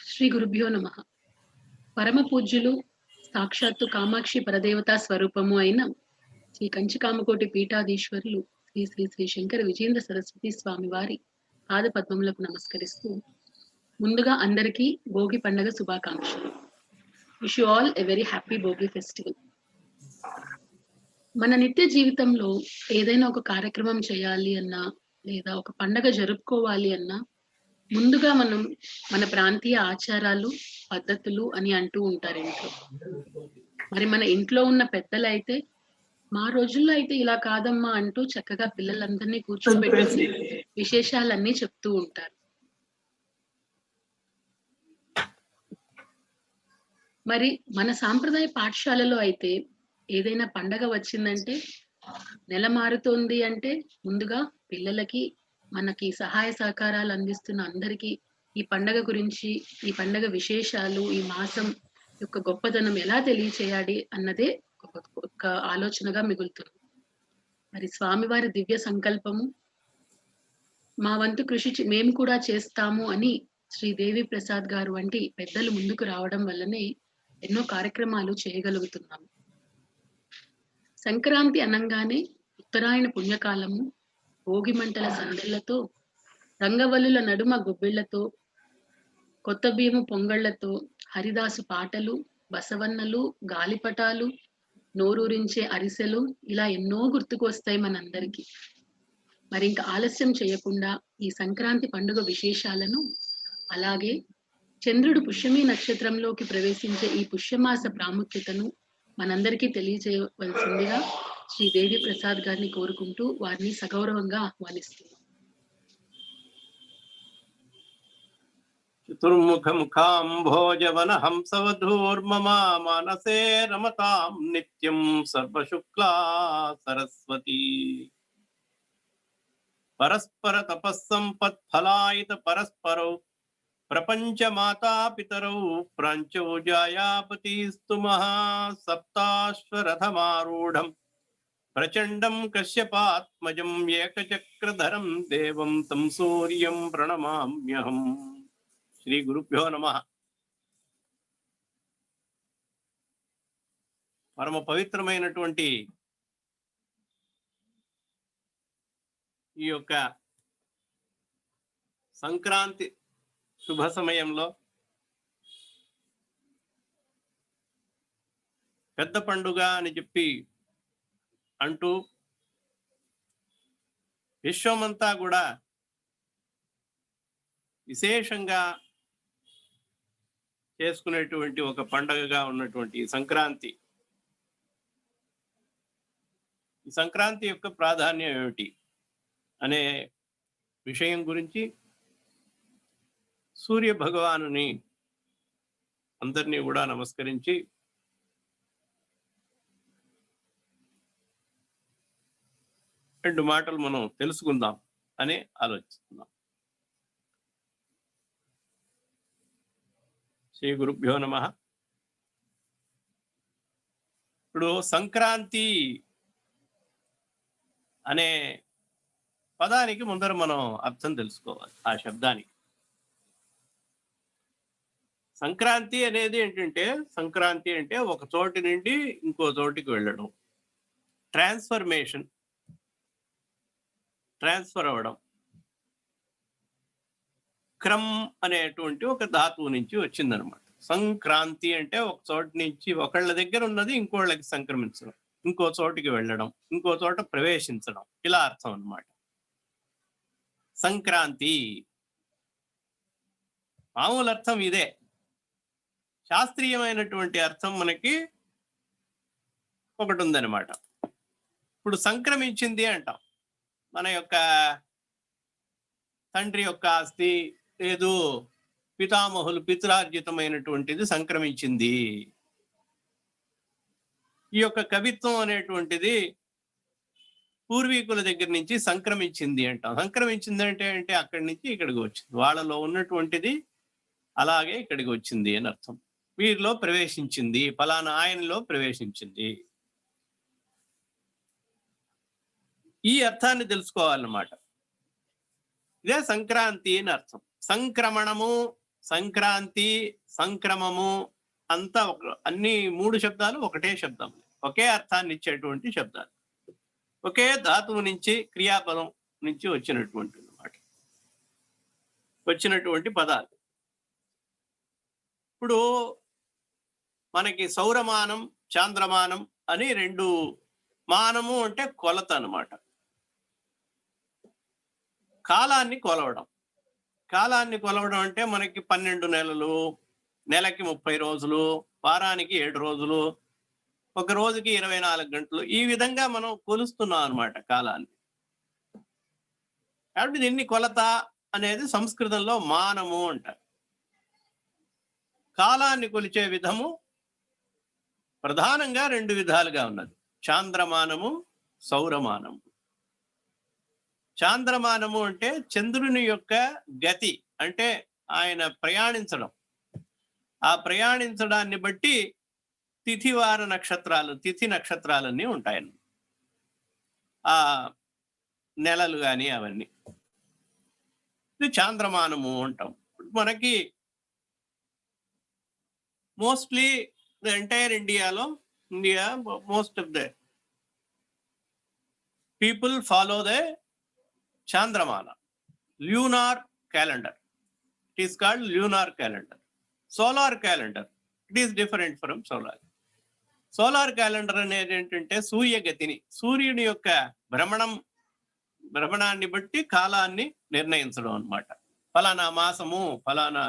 శ్రీ గురుభ్యో నమః. పరమ పూజ్యులు సాక్షాత్తు కామాక్షి పరదేవతా స్వరూపము అయిన శ్రీ కంచికామకోటి పీఠాధీశ్వరులు శ్రీ శ్రీ శ్రీ శంకర విజేంద్ర సరస్వతి స్వామి వారి పాద పద్మములకు నమస్కరిస్తూ ముందుగా అందరికీ భోగి పండగ శుభాకాంక్షలు. Wish you all a very happy Bhogi festival. మన నిత్య జీవితంలో ఏదైనా ఒక కార్యక్రమం చేయాలి అన్నా లేదా ఒక పండగ జరుపుకోవాలి అన్నా ముందుగా మనం మన ప్రాంతీయ ఆచారాలు పద్ధతులు అని అంటూ ఉంటారు ఇంట్లో. మరి మన ఇంట్లో ఉన్న పెద్దలైతే మా రోజుల్లో అయితే ఇలా కాదమ్మా అంటూ చక్కగా పిల్లలందరినీ కూర్చోబెట్టి విశేషాలన్నీ చెప్తూ ఉంటారు. మరి మన సాంప్రదాయ పాఠశాలలో అయితే ఏదైనా పండగ వచ్చిందంటే నెల మారుతోంది అంటే ముందుగా పిల్లలకి మనకి సహాయ సహకారాలు అందిస్తున్న అందరికీ ఈ పండగ గురించి, ఈ పండగ విశేషాలు, ఈ మాసం యొక్క గొప్పదనం ఎలా తెలియచేయాలి అన్నదే ఒక ఆలోచనగా మిగులుతుంది. మరి స్వామివారి దివ్య సంకల్పము మా వంతు కృషి మేము కూడా చేస్తాము అని శ్రీ దేవి ప్రసాద్ గారు వంటి పెద్దలు ముందుకు రావడం వల్లనే ఎన్నో కార్యక్రమాలు చేయగలుగుతున్నాము. సంక్రాంతి అనంగానే ఉత్తరాయణ పుణ్యకాలము, భోగి మంటల సందెళ్లతో, రంగవల్లుల నడుమ గొబ్బిళ్లతో, కొత్త బియ్యము పొంగళ్లతో, హరిదాసు పాటలు, బసవన్నలు, గాలిపటాలు, నోరూరించే అరిసెలు ఇలా ఎన్నో గుర్తుకు వస్తాయి మనందరికీ. మరి ఇంకా ఆలస్యం చేయకుండా ఈ సంక్రాంతి పండుగ విశేషాలను, అలాగే చంద్రుడు పుష్యమి నక్షత్రంలోకి ప్రవేశించే ఈ పుష్యమాస ప్రాముఖ్యతను మనందరికీ తెలియజేయవలసిందిగా శ్రీ దేవి ప్రసాద్ గారిని కోరుకుంటూ వారిని సగౌరవంగా ఆహ్వానిస్తున్నాం. చతుర్ముఖ ముఖాంభోజవన హంసవధూర్మమా మానసే రమతాం నిత్యం సర్వశుక్లా సరస్వతి. పరస్పర తపస్సంపత్ ఫలాయిత పరస్పరౌ ప్రపంచ మాతా పితరౌ ప్రాంచౌ జాయాపతిస్తు మహా సప్తాశ్వరథమారూఢం ప్రచండం కశ్యపాత్మజం ఏకచక్రధరం దేవం తం సూర్యం ప్రణమామ్యహం. శ్రీ గురుభ్యో నమః. పరమ పవిత్రమైనటువంటి ఈ యొక్క సంక్రాంతి శుభ సమయంలో పెద్ద పండుగ అని చెప్పి అంటూ విశ్వమంతా కూడా విశేషంగా చేసుకునేటువంటి ఒక పండుగగా ఉన్నటువంటి సంక్రాంతి. ఈ సంక్రాంతి యొక్క ప్రాధాన్యం ఏమిటి అనే విషయం గురించి సూర్య భగవానుని అందరినీ కూడా నమస్కరించి రెండు మాటలు మనం తెలుసుకుందాం అని ఆలోచిస్తున్నాం. శ్రీ గురుభ్యో నమః. ఇప్పుడు సంక్రాంతి అనే పదానికి ముందర మనం అర్థం తెలుసుకోవాలి. ఆ శబ్దానికి సంక్రాంతి అనేది ఏంటంటే, సంక్రాంతి అంటే ఒక చోటి నుండి ఇంకో చోటికి వెళ్ళడం, ట్రాన్స్ఫర్ అవ్వడం. క్రమ్ అనేటువంటి ఒక ధాతువు నుంచి వచ్చిందనమాట. సంక్రాంతి అంటే ఒక చోటు నుంచి ఒకళ్ళ దగ్గర ఉన్నది ఇంకోళ్ళకి సంక్రమించడం, ఇంకో చోటికి వెళ్ళడం, ఇంకో చోట ప్రవేశించడం, ఇలా అర్థం అన్నమాట సంక్రాంతి. మామూలు అర్థం ఇదే. శాస్త్రీయమైనటువంటి అర్థం మనకి ఒకటి ఉందన్నమాట. ఇప్పుడు సంక్రమించింది అంటాం. మన యొక్క తండ్రి యొక్క ఆస్తి లేదు, పితామహులు పితృర్జితమైనటువంటిది సంక్రమించింది. ఈ యొక్క కవిత్వం అనేటువంటిది పూర్వీకుల దగ్గర నుంచి సంక్రమించింది అంటాం. సంక్రమించింది అంటే అక్కడి నుంచి ఇక్కడికి వచ్చింది, వాళ్ళలో ఉన్నటువంటిది అలాగే ఇక్కడికి వచ్చింది అని అర్థం. వీరిలో ప్రవేశించింది, ఫలానా ఆయనలో ప్రవేశించింది. ఈ అర్థాన్ని తెలుసుకోవాలన్నమాట. ఇదే సంక్రాంతి అని అర్థం. సంక్రమణము, సంక్రాంతి, సంక్రమము అంతా అన్ని 3 శబ్దాలు ఒకటే శబ్దం, ఒకే అర్థాన్ని ఇచ్చేటువంటి శబ్దాలు, ఒకే ధాతువు నుంచి క్రియాపదం నుంచి వచ్చినటువంటి పదాలు. ఇప్పుడు మనకి సౌరమానం, చాంద్రమానం అని 2. మానము అంటే కొలత అన్నమాట, కాలాన్ని కొలవడం. కాలాన్ని కొలవడం అంటే మనకి 12 నెలలు, నెలకి 30 రోజులు, వారానికి 7 రోజులు, ఒక రోజుకి 24 గంటలు, ఈ విధంగా మనం కొలుస్తున్నాం అన్నమాట కాలాన్ని. కాబట్టి దీన్ని కొలత అనేది సంస్కృతంలో మానము అంటారు. కాలాన్ని కొలిచే విధము ప్రధానంగా 2 విధాలుగా ఉన్నది, చాంద్రమానము, సౌరమానము. చాంద్రమానము అంటే చంద్రుని యొక్క గతి, అంటే ఆయన ప్రయాణించడం. ఆ ప్రయాణించడాన్ని బట్టి తిథివార నక్షత్రాలు, తిథి నక్షత్రాలన్నీ ఉంటాయన్న, ఆ నెలలు కానీ అవన్నీ. ఇది చాంద్రమానము అంటాం. మనకి mostly the entire India, most of the people follow the చాంద్రమాన, lunar calendar. It is called lunar calendar. Solar calendar, it is different from solar. Solar calendar అనేది ఏంటంటే సూర్యగతిని, సూర్యుని యొక్క భ్రమణాన్ని బట్టి కాలాన్ని నిర్ణయించడం అన్నమాట. ఫలానా మాసము, ఫలానా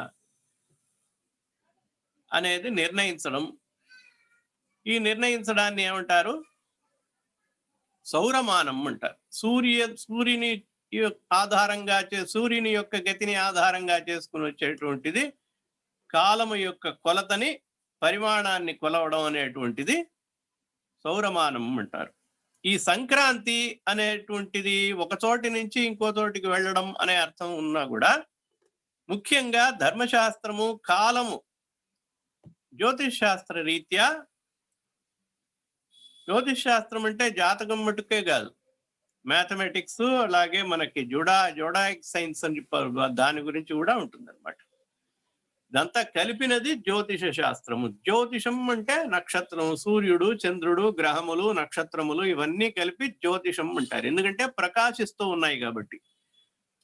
అనేది నిర్ణయించడం. ఈ నిర్ణయించడాన్ని ఏమంటారు? సౌరమానం అంటారు. సూర్యుని ఆధారంగా సూర్యుని యొక్క గతిని ఆధారంగా చేసుకుని వచ్చేటువంటిది కాలము యొక్క కొలతని, పరిమాణాన్ని కొలవడం అనేటువంటిది సౌరమానం అంటారు. ఈ సంక్రాంతి అనేటువంటిది ఒక చోటి నుంచి ఇంకో చోటికి వెళ్ళడం అనే అర్థం ఉన్నా కూడా ముఖ్యంగా ధర్మశాస్త్రము, కాలము, జ్యోతిష్ శాస్త్ర రీత్యా, జ్యోతిష్ శాస్త్రం అంటే జాతకం మటుకే కాదు, మ్యాథమెటిక్స్, అలాగే మనకి జోడాయిక్ సైన్స్ అని దాని గురించి కూడా ఉంటుంది అనమాట. ఇదంతా కలిపినది జ్యోతిష శాస్త్రము. జ్యోతిషం అంటే నక్షత్రం, సూర్యుడు, చంద్రుడు, గ్రహములు, నక్షత్రములు ఇవన్నీ కలిపి జ్యోతిషం అంటారు. ఎందుకంటే ప్రకాశిస్తూ ఉన్నాయి కాబట్టి.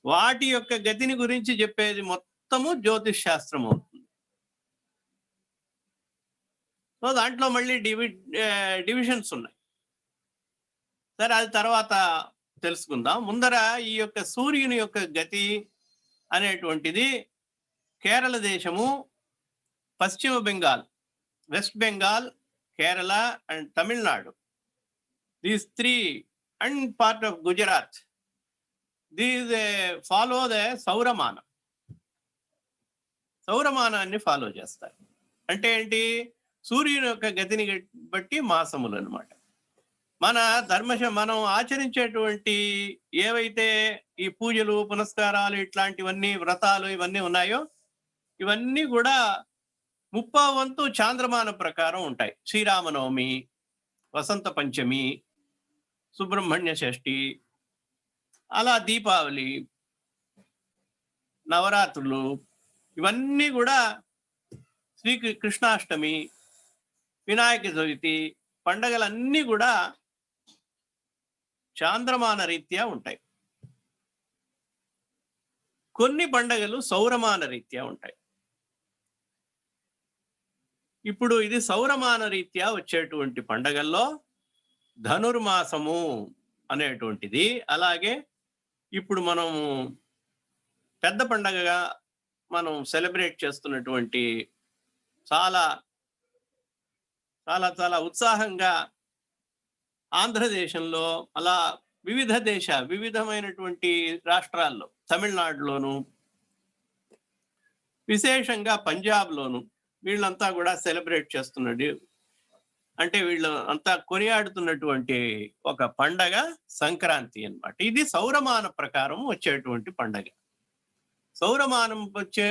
వాటి యొక్క గతిని గురించి చెప్పేది మొత్తము జ్యోతిష్ శాస్త్రం అవుతుంది. సో దాంట్లో మళ్ళీ డివిజన్స్ ఉన్నాయి. సరే, అది తర్వాత తెలుసుకుందాం. ముందర ఈ యొక్క సూర్యుని యొక్క గతి అనేటువంటిది కేరళ దేశము, పశ్చిమ Bengal, west Bengal, Kerala and Tamil Nadu, these 3 and part of Gujarat, these follow the సౌరమానం. సౌరమానాన్ని ఫాలో చేస్తారు. అంటే ఏంటి? సూర్యుని యొక్క గతిని బట్టి మాసములు అన్నమాట. మనం ఆచరించేటువంటి ఏవైతే ఈ పూజలు, పునస్కారాలు, ఇట్లాంటివన్నీ, వ్రతాలు ఇవన్నీ ఉన్నాయో, ఇవన్నీ కూడా 30వ వంతు చాంద్రమాన ప్రకారం ఉంటాయి. శ్రీరామనవమి, వసంత పంచమి, సుబ్రహ్మణ్య షష్ఠి, అలా దీపావళి, నవరాత్రులు, ఇవన్నీ కూడా కృష్ణాష్టమి, వినాయక చవితి, పండగలన్నీ కూడా చాంద్రమాన రీత్యా ఉంటాయి. కొన్ని పండగలు సౌరమాన రీత్యా ఉంటాయి. ఇప్పుడు ఇది సౌరమాన రీత్యా వచ్చేటువంటి పండగల్లో ధనుర్మాసము అనేటువంటిది, అలాగే ఇప్పుడు మనము పెద్ద పండగగా మనం సెలబ్రేట్ చేస్తున్నటువంటి చాలా చాలా చాలా ఉత్సాహంగా ఆంధ్రదేశంలో, అలా వివిధమైనటువంటి రాష్ట్రాల్లో, తమిళనాడులోను, విశేషంగా పంజాబ్లోను, వీళ్ళంతా కూడా సెలబ్రేట్ చేస్తున్నది. అంటే వీళ్ళు అంతా కొనియాడుతున్నటువంటి ఒక పండగ సంక్రాంతి అన్నమాట. ఇది సౌరమాన ప్రకారం వచ్చేటువంటి పండగ. సౌరమానం వచ్చే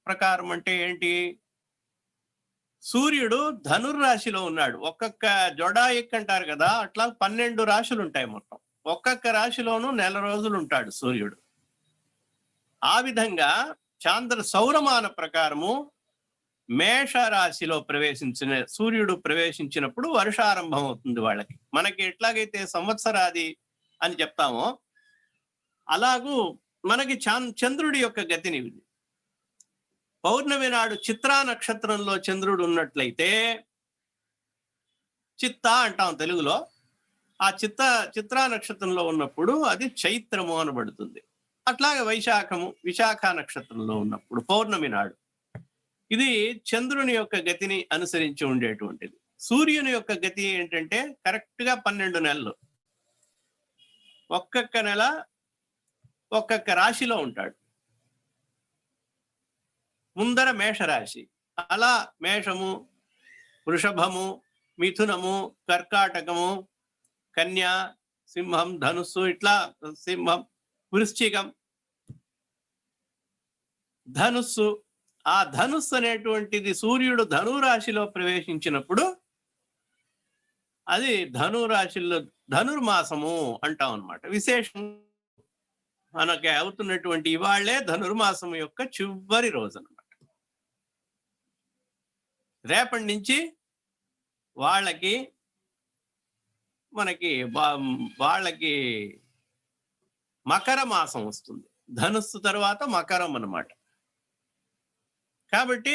ప్రకారం అంటే ఏంటి? సూర్యుడు ధనుర్రాశిలో ఉన్నాడు. ఒక్కొక్క జొడాయిక్ అంటారు కదా, అట్లా 12 రాశులు ఉంటాయి మొత్తం. ఒక్కొక్క రాశిలోనూ నెల రోజులు ఉంటాడు సూర్యుడు. ఆ విధంగా సౌరమాన ప్రకారము మేషరాశిలో సూర్యుడు ప్రవేశించినప్పుడు వర్షారంభం అవుతుంది వాళ్ళకి. మనకి ఎట్లాగైతే సంవత్సరాది అని చెప్తామో అలాగూ మనకి చంద్రుడి యొక్క గతిని, పౌర్ణమి నాడు చిత్రా నక్షత్రంలో చంద్రుడు ఉన్నట్లయితే, చిత్త అంటాం తెలుగులో, ఆ చిత్రా నక్షత్రంలో ఉన్నప్పుడు అది చైత్రము అనబడుతుంది. అట్లాగే విశాఖ నక్షత్రంలో ఉన్నప్పుడు పౌర్ణమి నాడు ఇది చంద్రుని యొక్క గతిని అనుసరించి ఉండేటువంటిది. సూర్యుని యొక్క గతి ఏంటంటే కరెక్ట్ గా 12 నెలలు, ఒక్కొక్క నెల ఒక్కొక్క రాశిలో ఉంటాడు. ముందర మేషరాశి, అలా మేషము, వృషభము, మిథునము, కర్కాటకము, కన్య, సింహం, ధనుస్సు, ఇట్లా సింహం, వృశ్చికం, ధనుస్సు. ఆ ధనుస్సు అనేటువంటిది సూర్యుడు ధనురాశిలో ప్రవేశించినప్పుడు అది ధనురాశిలో ధనుర్మాసము అంటాం అన్నమాట. విశేషం మనకి అవుతున్నటువంటి ఇవాళ్లే ధనుర్మాసం యొక్క చివరి రోజు అన్నమాట. రేపటి నుంచి వాళ్ళకి మకర మాసం వస్తుంది. ధనుస్సు తర్వాత మకరం అన్నమాట. కాబట్టి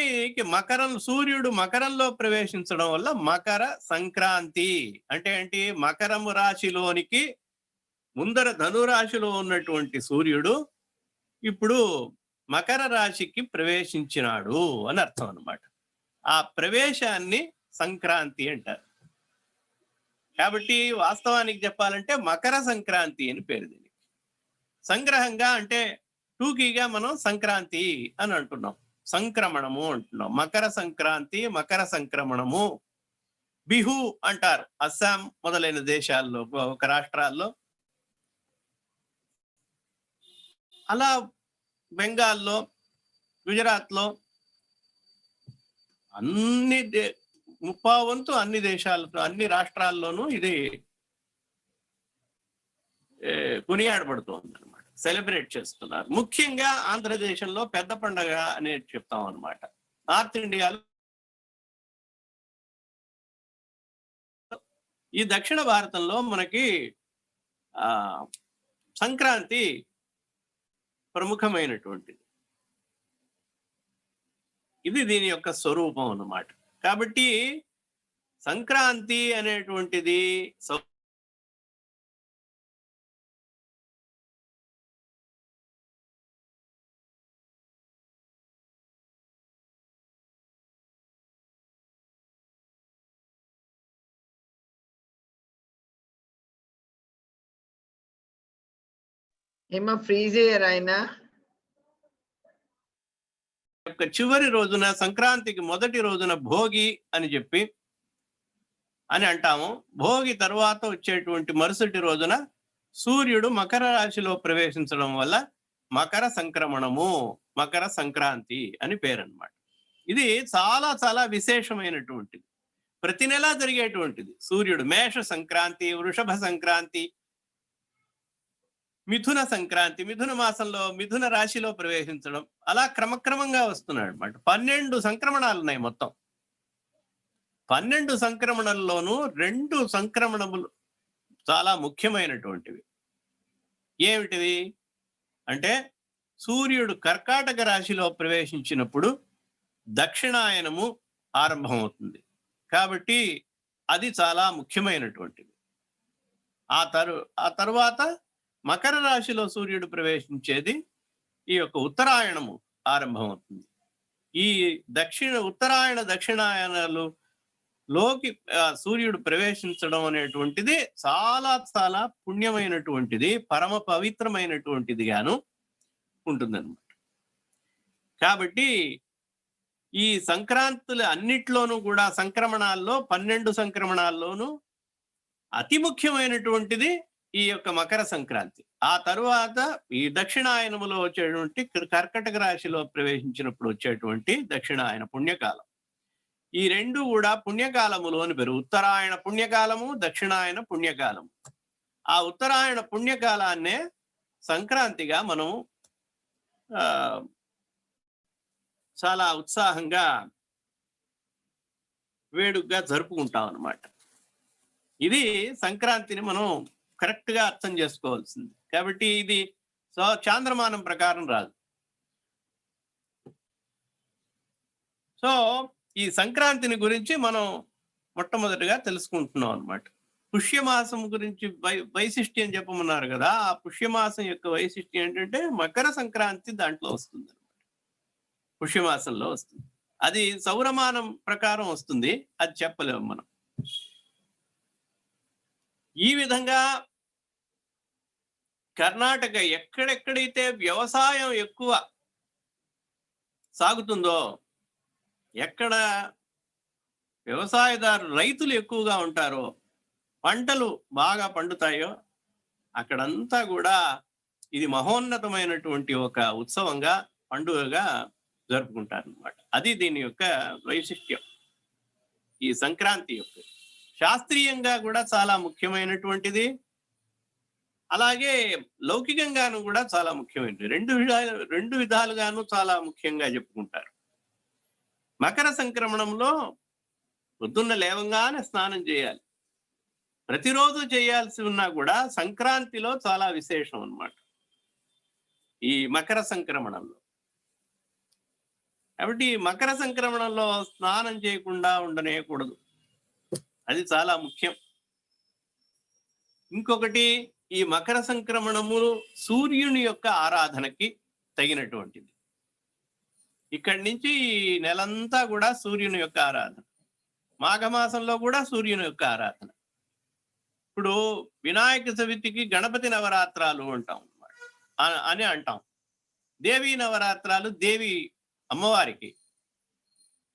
సూర్యుడు మకరంలో ప్రవేశించడం వల్ల మకర సంక్రాంతి అంటే ఏంటి? మకరము రాశిలోనికి ముందర ధనురాశిలో ఉన్నటువంటి సూర్యుడు ఇప్పుడు మకర రాశికి ప్రవేశించినాడు అని అర్థం అన్నమాట. ఆ ప్రవేశాన్ని సంక్రాంతి అంటారు. కాబట్టి వాస్తవానికి చెప్పాలంటే మకర సంక్రాంతి అని పేరు దీనికి. సంగ్రహంగా అంటే టూకీగా మనం సంక్రాంతి అని అంటున్నాం, సంక్రమణము అంటున్నాం. మకర సంక్రాంతి, మకర సంక్రమణము, బిహు అంటారు అస్సాం మొదలైన దేశాల్లో, ఒక రాష్ట్రాల్లో. అలా బెంగాల్లో, గుజరాత్లో, ముప్పావంతు అన్ని దేశాలతో, అన్ని రాష్ట్రాల్లోనూ ఇది కొనియాడబడుతోంది అనమాట, సెలబ్రేట్ చేస్తున్నారు. ముఖ్యంగా ఆంధ్రదేశంలో పెద్ద పండగ అనేది చెప్తాం అనమాట. నార్త్ ఇండియాలో, ఈ దక్షిణ భారతంలో మనకి సంక్రాంతి ప్రముఖమైనటువంటిది. ఇది దీని యొక్క స్వరూపం అన్నమాట. కాబట్టి సంక్రాంతి అనేటువంటిది ఏమో ఫ్రీజ్ అయ్యారు ఆయన. యొక్క చివరి రోజున, సంక్రాంతికి మొదటి రోజున భోగి అని చెప్పి అని అంటాము. భోగి తర్వాత వచ్చేటువంటి మరుసటి రోజున సూర్యుడు మకర రాశిలో ప్రవేశించడం వల్ల మకర సంక్రమణము, మకర సంక్రాంతి అని పేరు అన్నమాట. ఇది చాలా చాలా విశేషమైనటువంటిది, ప్రతి నెలా జరిగేటువంటిది. సూర్యుడు మేష సంక్రాంతి, వృషభ సంక్రాంతి, మిథున సంక్రాంతి, మిథున మాసంలో మిథున రాశిలో ప్రవేశించడం, అలా క్రమక్రమంగా వస్తున్నాడు అన్నమాట. 12 సంక్రమణాలు ఉన్నాయి మొత్తం. 12 సంక్రమణల్లోనూ 2 సంక్రమణములు చాలా ముఖ్యమైనటువంటివి. ఏమిటివి అంటే, సూర్యుడు కర్కాటక రాశిలో ప్రవేశించినప్పుడు దక్షిణాయనము ఆరంభమవుతుంది. కాబట్టి అది చాలా ముఖ్యమైనటువంటిది. ఆ తర్వాత మకర రాశిలో సూర్యుడు ప్రవేశించేది ఈ యొక్క ఉత్తరాయణము ఆరంభమవుతుంది. ఈ ఉత్తరాయణ దక్షిణాయనాలు లోకి సూర్యుడు ప్రవేశించడం అనేటువంటిది చాలా చాలా పుణ్యమైనటువంటిది, పరమ పవిత్రమైనటువంటిది గాను ఉంటుందన్నమాట. కాబట్టి ఈ సంక్రాంతులు అన్నిట్లోనూ కూడా, సంక్రమణాల్లో 12 సంక్రమణాల్లోనూ అతి ముఖ్యమైనటువంటిది ఈ యొక్క మకర సంక్రాంతి. ఆ తరువాత ఈ దక్షిణాయనములో వచ్చేటువంటి కర్కటక రాశిలో ప్రవేశించినప్పుడు వచ్చేటువంటి దక్షిణాయన పుణ్యకాలం. ఈ 2 కూడా పుణ్యకాలములో అని పేరు. ఉత్తరాయణ పుణ్యకాలము, దక్షిణాయన పుణ్యకాలము. ఆ ఉత్తరాయణ పుణ్యకాలాన్నే సంక్రాంతిగా మనం చాలా ఉత్సాహంగా వేడుకగా జరుపుకుంటాం అన్నమాట. ఇది సంక్రాంతిని మనం కరెక్ట్ గా అర్థం చేసుకోవాల్సింది. కాబట్టి ఇది చాంద్రమానం ప్రకారం రాదు. సో ఈ సంక్రాంతిని గురించి మనం మొట్టమొదటిగా తెలుసుకుంటున్నాం అన్నమాట. పుష్యమాసం గురించి వైశిష్ట్యం చెప్పమన్నారు కదా. ఆ పుష్యమాసం యొక్క వైశిష్ట్యం ఏంటంటే మకర సంక్రాంతి దాంట్లో వస్తుంది, పుష్యమాసంలో వస్తుంది. అది సౌరమానం ప్రకారం వస్తుంది, అది చెప్పలేము మనం. ఈ విధంగా కర్ణాటక ఎక్కడెక్కడైతే వ్యవసాయం ఎక్కువ సాగుతుందో, ఎక్కడ వ్యవసాయదారు రైతులు ఎక్కువగా ఉంటారో, పంటలు బాగా పండుతాయో, అక్కడంతా కూడా ఇది మహోన్నతమైనటువంటి ఒక ఉత్సవంగా, పండుగగా జరుపుకుంటారు అన్నమాట. అది దీని యొక్క వైశిష్ట్యం. ఈ సంక్రాంతి యొక్క శాస్త్రీయంగా కూడా చాలా ముఖ్యమైనటువంటిది, అలాగే లౌకికంగాను కూడా చాలా ముఖ్యమైనది. రెండు విధాలుగాను చాలా ముఖ్యంగా చెప్పుకుంటారు. మకర సంక్రమణంలో పొద్దున్న లేవంగానే స్నానం చేయాలి. ప్రతిరోజు చేయాల్సి ఉన్నా కూడా సంక్రాంతిలో చాలా విశేషం అన్నమాట ఈ మకర సంక్రమణంలో. కాబట్టి మకర సంక్రమణంలో స్నానం చేయకుండా ఉండనేకూడదు, అది చాలా ముఖ్యం. ఇంకొకటి, ఈ మకర సంక్రమణము సూర్యుని యొక్క ఆరాధనకి తగినటువంటిది. ఇక్కడి నుంచి నెలంతా కూడా సూర్యుని యొక్క ఆరాధన, మాఘమాసంలో కూడా సూర్యుని యొక్క ఆరాధన. ఇప్పుడు వినాయక చవితికి గణపతి నవరాత్రాలు అంటాం అని అంటాం. దేవీ నవరాత్రాలు దేవి అమ్మవారికి,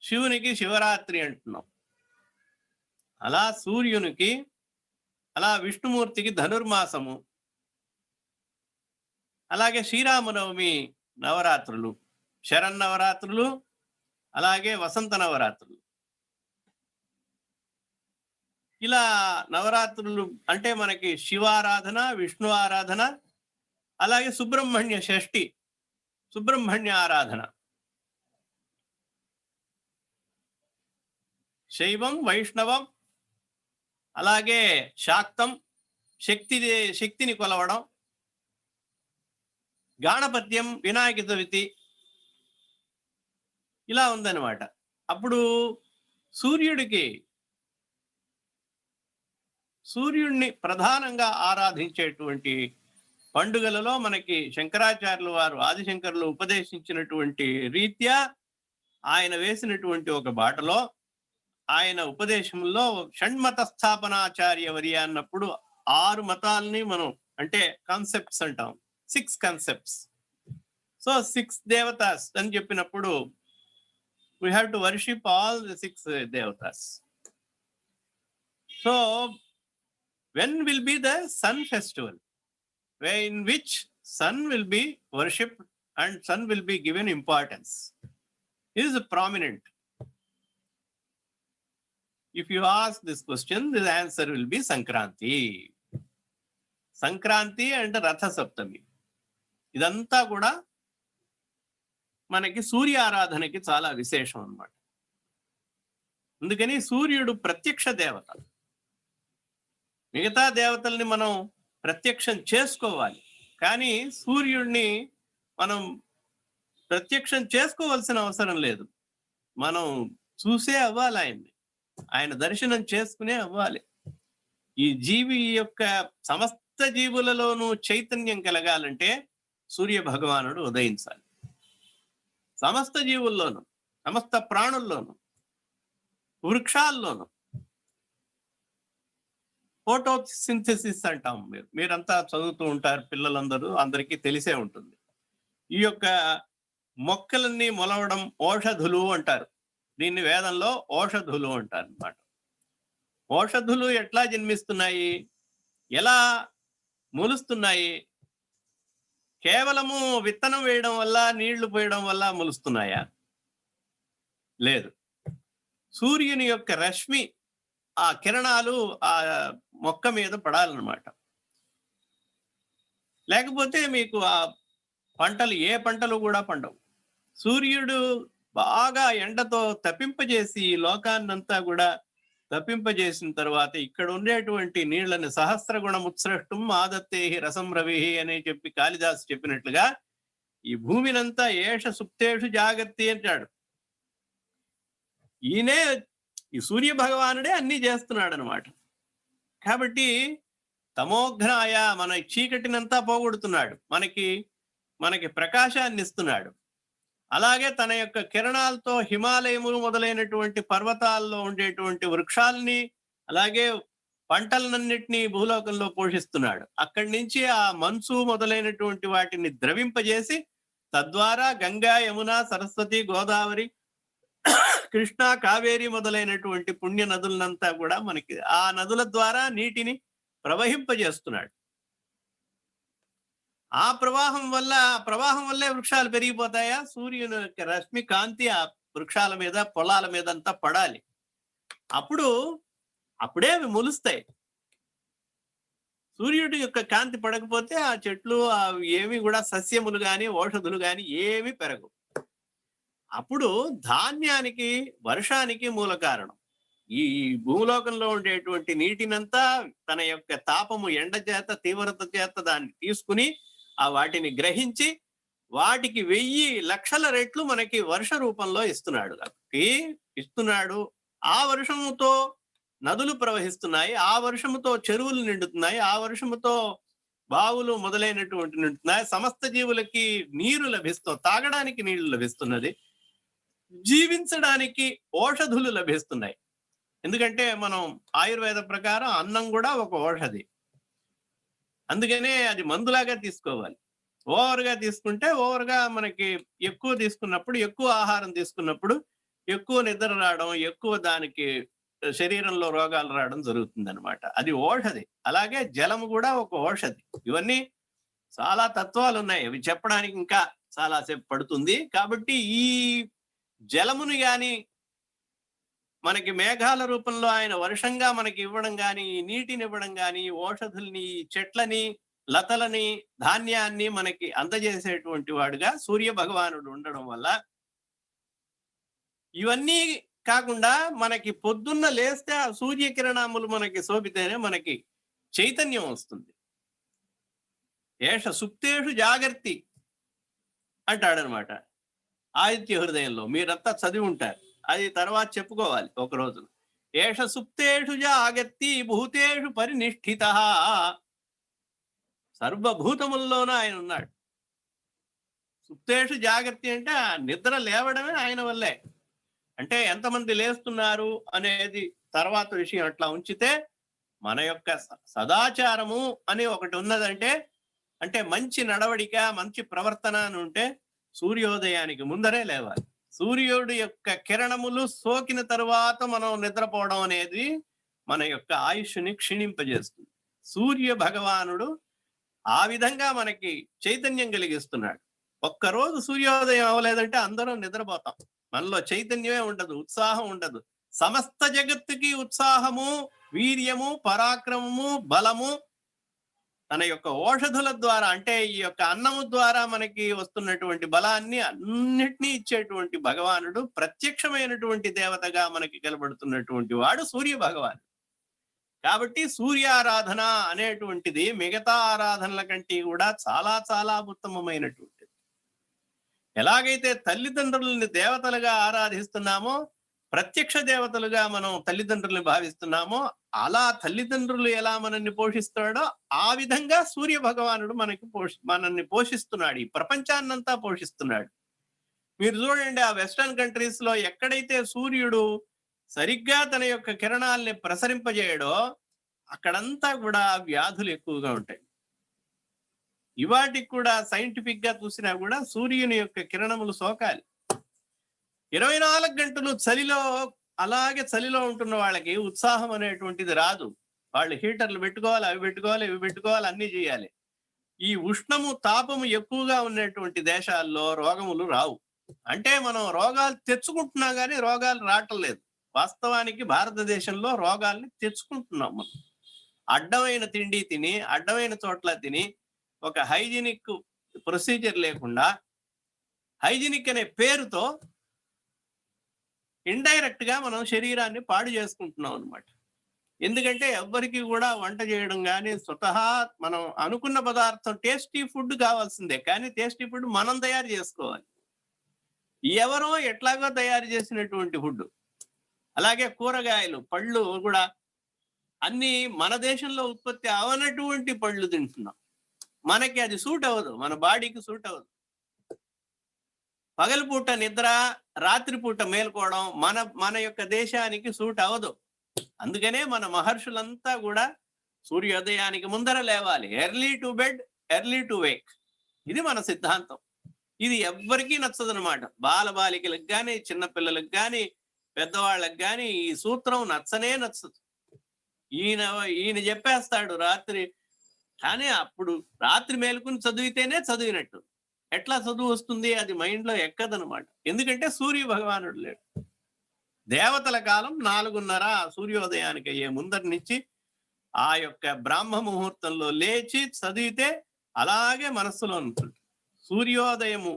శివునికి శివరాత్రి అంటున్నాం. అలా సూర్యునికి, అలా విష్ణుమూర్తికి ధనుర్మాసము, అలాగే శ్రీరామనవమి నవరాత్రులు, శరన్నవరాత్రులు, అలాగే వసంత నవరాత్రులు. ఇలా నవరాత్రులు అంటే మనకి శివారాధన, విష్ణు ఆరాధన, అలాగే సుబ్రహ్మణ్య షష్ఠి, సుబ్రహ్మణ్య ఆరాధన. శైవం, వైష్ణవం, అలాగే శాక్తం, శక్తిని కొలవడం, గాణపత్యం, వినాయక చవితి, ఇలా ఉందన్నమాట. అప్పుడు సూర్యుడిని ప్రధానంగా ఆరాధించేటువంటి పండుగలలో మనకి శంకరాచార్యులు వారు, ఆదిశంకరులు ఉపదేశించినటువంటి రీత్యా ఆయన వేసినటువంటి ఒక బాటలో, ఆయన ఉపదేశంలో షణ్మత స్థాపనాచార్య వర్య అన్నప్పుడు 6 మతాలని మనం, అంటే కాన్సెప్ట్స్ అంటాం, 6 కాన్సెప్ట్స్. సో 6 దేవతాస్ అని చెప్పినప్పుడు we have to worship all the 6 devatas. So when will be the sun festival, in which sun will be worshipped and sun will be given importance? It is prominent. If you ask this question, the answer will be Sankranti. Sankranti and Ratha Saptami. ఇదంతా కూడా మనకి సూర్య ఆరాధనకి చాలా విశేషం అన్నమాట. అందుకని సూర్యుడు ప్రత్యక్ష దేవత. మిగతా దేవతల్ని మనం ప్రత్యక్షం చేసుకోవాలి, కానీ సూర్యుడిని మనం ప్రత్యక్షం చేసుకోవాల్సిన అవసరం లేదు. మనం చూసే అవ్వాలి ఆయన్ని, ఆయన దర్శనం చేసుకునే అవ్వాలి. ఈ జీవి యొక్క సమస్త జీవులలోనూ చైతన్యం కలగాలంటే సూర్య భగవానుడు ఉదయించాలి. సమస్త జీవుల్లోనూ, సమస్త ప్రాణుల్లోనూ, వృక్షాల్లోనూ. ఫోటోసింథసిస్ అంటాం, మీరంతా చదువుతూ ఉంటారు, పిల్లలందరూ, అందరికీ తెలిసే ఉంటుంది. ఈ యొక్క మొక్కలన్నీ మొలవడం ఓషధులు అంటారు. దీన్ని వేదంలో ఓషధులు అంటారు అన్నమాట. ఓషధులు ఎట్లా జన్మిస్తున్నాయి, ఎలా మొలుస్తున్నాయి? కేవలము విత్తనం వేయడం వల్ల, నీళ్లు పోయడం వల్ల మొలుస్తున్నాయా? లేదు. సూర్యుని యొక్క రశ్మి, ఆ కిరణాలు ఆ మొక్క మీద పడాలన్నమాట. లేకపోతే మీకు ఆ పంటలు, ఏ పంటలు కూడా పండవు. సూర్యుడు బాగా ఎండతో తప్పింపజేసి ఈ లోకాన్నంతా కూడా తప్పింపజేసిన తర్వాత ఇక్కడ ఉండేటువంటి నీళ్లని సహస్రగుణ ముత్సృష్టం ఆదత్తేహి రసం రవిహి అని చెప్పి కాళిదాసు చెప్పినట్లుగా ఈ భూమినంతా ఏష సుప్తేషు జాగర్తి అంటాడు. ఈయనే ఈ సూర్య భగవానుడే అన్ని చేస్తున్నాడు అనమాట. కాబట్టి తమోఘ్నాయ మన చీకటినంతా పోగొడుతున్నాడు, మనకి ప్రకాశాన్ని ఇస్తున్నాడు. అలాగే తన యొక్క కిరణాలతో హిమాలయములు మొదలైనటువంటి పర్వతాల్లో ఉండేటువంటి వృక్షాలని అలాగే పంటలన్నింటినీ భూలోకంలో పోషిస్తున్నాడు. అక్కడి నుంచి ఆ మంచు మొదలైనటువంటి వాటిని ద్రవింపజేసి తద్వారా గంగా, యమున, సరస్వతి, గోదావరి, కృష్ణ, కావేరి మొదలైనటువంటి పుణ్య నదులనంతా కూడా మనకి ఆ నదుల ద్వారా నీటిని ప్రవహింపజేస్తున్నాడు. ఆ ప్రవాహం వల్లే వృక్షాలు పెరిగిపోతాయా? సూర్యుని యొక్క రశ్మి కాంతి ఆ వృక్షాల మీద, పొలాల మీద అంతా పడాలి. అప్పుడే అవి మొలుస్తాయి. సూర్యుడి యొక్క కాంతి పడకపోతే ఆ చెట్లు ఏమి కూడా సస్యములు గాని ఔషధులు గాని ఏమి పెరగవు. అప్పుడు ధాన్యానికి, వర్షానికి మూల కారణం ఈ భూలోకంలో ఉండేటువంటి నీటినంతా తన యొక్క తాపము, ఎండ చేత, తీవ్రత చేత దాన్ని తీసుకుని వాటిని గ్రహించి వాటికి 1000 లక్షల రెట్లు మనకి వర్ష రూపంలో ఇస్తున్నాడు. ఆ వర్షముతో నదులు ప్రవహిస్తున్నాయి, ఆ వర్షముతో చెరువులు నిండుతున్నాయి, ఆ వర్షముతో బావులు మొదలైనటువంటి నిండుతున్నాయి. సమస్త జీవులకి నీరు తాగడానికి నీళ్లు లభిస్తున్నది, జీవించడానికి ఔషధులు లభిస్తున్నాయి. ఎందుకంటే మనం ఆయుర్వేద ప్రకారం అన్నం కూడా ఒక ఔషధి. అందుకనే అది మందులాగా తీసుకోవాలి. ఓవర్గా తీసుకుంటే ఓవర్గా మనకి ఎక్కువ తీసుకున్నప్పుడు, ఎక్కువ ఆహారం తీసుకున్నప్పుడు ఎక్కువ నిద్ర రావడం, ఎక్కువ దానికి శరీరంలో రోగాలు రావడం జరుగుతుంది అనమాట. అది ఔషధి. అలాగే జలము కూడా ఒక ఔషధి. ఇవన్నీ చాలా తత్వాలు ఉన్నాయి, అవి చెప్పడానికి ఇంకా చాలా సేపు పడుతుంది. కాబట్టి ఈ జలముని గాని మనకి మేఘాల రూపంలో ఆయన వర్షంగా మనకి ఇవ్వడం గాని, నీటిని ఇవ్వడం గాని, ఔషధుల్ని, చెట్లని, లతలని, ధాన్యాన్ని మనకి అందజేసేటువంటి వాడుగా సూర్య భగవానుడు ఉండడం వల్ల ఇవన్నీ కాకుండా మనకి పొద్దున్న లేస్తే ఆ సూర్యకిరణములు మనకి సోపితేనే మనకి చైతన్యం వస్తుంది. ఏష సుప్తేషు జాగర్తి అంటాడనమాట ఆదిత్య హృదయంలో. మీరంతా చదివి ఉంటారు, అది తర్వాత చెప్పుకోవాలి ఒక రోజు. ఏష సుప్తేషు జాగర్తి భూతేషు పరినిష్ఠిత. సర్వభూతముల్లోనూ ఆయన ఉన్నాడు. సుప్తేషు జాగర్తి అంటే నిద్ర లేవడమే ఆయన వల్లే. అంటే ఎంతమంది లేస్తున్నారు అనేది తర్వాత విషయం అట్లా ఉంచితే, మన యొక్క సదాచారము అని ఒకటి ఉన్నదంటే, అంటే మంచి నడవడిక, మంచి ప్రవర్తన అని ఉంటే సూర్యోదయానికి ముందరే లేవాలి. సూర్యుడి యొక్క కిరణములు సోకిన తరువాత మనం నిద్రపోవడం అనేది మన యొక్క ఆయుష్ని క్షీణింపజేస్తుంది. సూర్య భగవానుడు ఆ విధంగా మనకి చైతన్యం కలిగిస్తున్నాడు. ఒక్కరోజు సూర్యోదయం అవ్వలేదంటే అందరం నిద్రపోతాం, మనలో చైతన్యమే ఉండదు, ఉత్సాహం ఉండదు. సమస్త జగత్తుకి ఉత్సాహము, వీర్యము, పరాక్రమము, బలము తన యొక్క ఔషధుల ద్వారా, అంటే ఈ యొక్క అన్నము ద్వారా మనకి వస్తున్నటువంటి బలాన్ని అన్నిటినీ ఇచ్చేటువంటి భగవానుడు, ప్రత్యక్షమైనటువంటి దేవతగా మనకి కనబడుతున్నటువంటి వాడు సూర్య భగవానుడు. కాబట్టి సూర్యారాధన అనేటువంటిది మిగతా ఆరాధనల కంటే కూడా చాలా చాలా ఉత్తమమైనటువంటిది. ఎలాగైతే తల్లిదండ్రులని దేవతలుగా ఆరాధిస్తున్నామో, ప్రత్యక్ష దేవతలుగా మనం తల్లిదండ్రుల్ని భావిస్తున్నామో, అలా తల్లిదండ్రులు ఎలా మనల్ని పోషిస్తాడో ఆ విధంగా సూర్య భగవానుడు మనల్ని పోషిస్తున్నాడు, ఈ ప్రపంచాన్నంతా పోషిస్తున్నాడు. మీరు చూడండి, ఆ వెస్టర్న్ కంట్రీస్ లో ఎక్కడైతే సూర్యుడు సరిగ్గా తన యొక్క కిరణాలని ప్రసరింపజేయడో అక్కడంతా కూడా వ్యాధులు ఎక్కువగా ఉంటాయి. ఇవాటికి కూడా సైంటిఫిక్ గా చూసినా కూడా సూర్యుని యొక్క కిరణములు సోకాలి. 24 గంటలు చలిలో, అలాగే చలిలో ఉంటున్న వాళ్ళకి ఉత్సాహం అనేటువంటిది రాదు. వాళ్ళు హీటర్లు పెట్టుకోవాలి, అవి పెట్టుకోవాలి, ఇవి పెట్టుకోవాలి, అన్ని చేయాలి. ఈ ఉష్ణము, తాపము ఎక్కువగా ఉన్నటువంటి దేశాల్లో రోగములు రావు. అంటే మనం రోగాలు తెచ్చుకుంటున్నా కానీ రోగాలు రావటం లేదు. వాస్తవానికి భారతదేశంలో రోగాల్ని తెచ్చుకుంటున్నాం మనం. అడ్డమైన తిండి తిని, అడ్డమైన చోట్ల తిని, ఒక హైజీనిక్ ప్రొసీజర్ లేకుండా, హైజీనిక్ అనే పేరుతో ఇండైరెక్ట్ గా మనం శరీరాన్ని పాడు చేసుకుంటున్నాం అనమాట. ఎందుకంటే ఎవ్వరికి కూడా వంట చేయడం కానీ స్వతహా మనం అనుకున్న పదార్థం టేస్టీ ఫుడ్ కావాల్సిందే, కానీ టేస్టీ ఫుడ్ మనం తయారు చేసుకోవాలి. ఎవరో ఎట్లాగో తయారు చేసినటువంటి ఫుడ్. అలాగే కూరగాయలు, పళ్ళు కూడా అన్ని మన దేశంలో ఉత్పత్తి అవనటువంటి పళ్ళు తింటున్నాం. మనకి అది సూట్ అవ్వదు, మన బాడీకి సూట్ అవ్వదు. పగలుపూట నిద్ర, రాత్రిపూట మేల్కోవడం మన యొక్క దేశానికి సూట్ అవ్వదు. అందుకనే మన మహర్షులంతా కూడా సూర్యోదయానికి ముందర లేవాలి. Early to bed, early to Wake. ఇది మన సిద్ధాంతం. ఇది ఎవ్వరికీ నచ్చదనమాట. బాలబాలికలకు కానీ, చిన్నపిల్లలకు కానీ, పెద్దవాళ్ళకి కానీ ఈ సూత్రం నచ్చనే నచ్చదు. ఈయన చెప్పేస్తాడు రాత్రి, కానీ అప్పుడు రాత్రి మేలుకుని చదివితేనే చదివినట్టు. ఎట్లా చదువు వస్తుంది? అది మైండ్ లో ఎక్కదనమాట. ఎందుకంటే సూర్య భగవానుడు లేడు. దేవతల కాలం 4:30 సూర్యోదయానికి అయ్యే ముందరి నుంచి ఆ యొక్క బ్రాహ్మ ముహూర్తంలో లేచి చదివితే అలాగే మనస్సులో ఉంటుంది. సూర్యోదయము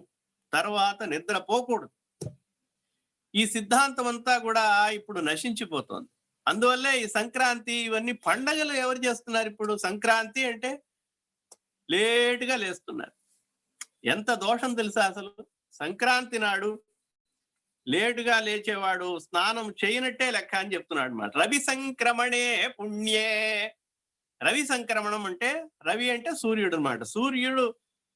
తర్వాత నిద్ర పోకూడదు. ఈ సిద్ధాంతం అంతా కూడా ఇప్పుడు నశించిపోతుంది. అందువల్లే ఈ సంక్రాంతి ఇవన్నీ పండగలు ఎవరు చేస్తున్నారు ఇప్పుడు? సంక్రాంతి అంటే లేటుగా లేస్తున్నారు. ఎంత దోషం తెలుసా అసలు? సంక్రాంతి నాడు లేటుగా లేచేవాడు స్నానం చేయనట్టే లెక్క అని చెప్తున్నాడు అన్నమాట. రవి సంక్రమణే పుణ్యే. రవి సంక్రమణం అంటే, రవి అంటే సూర్యుడు అన్నమాట. సూర్యుడు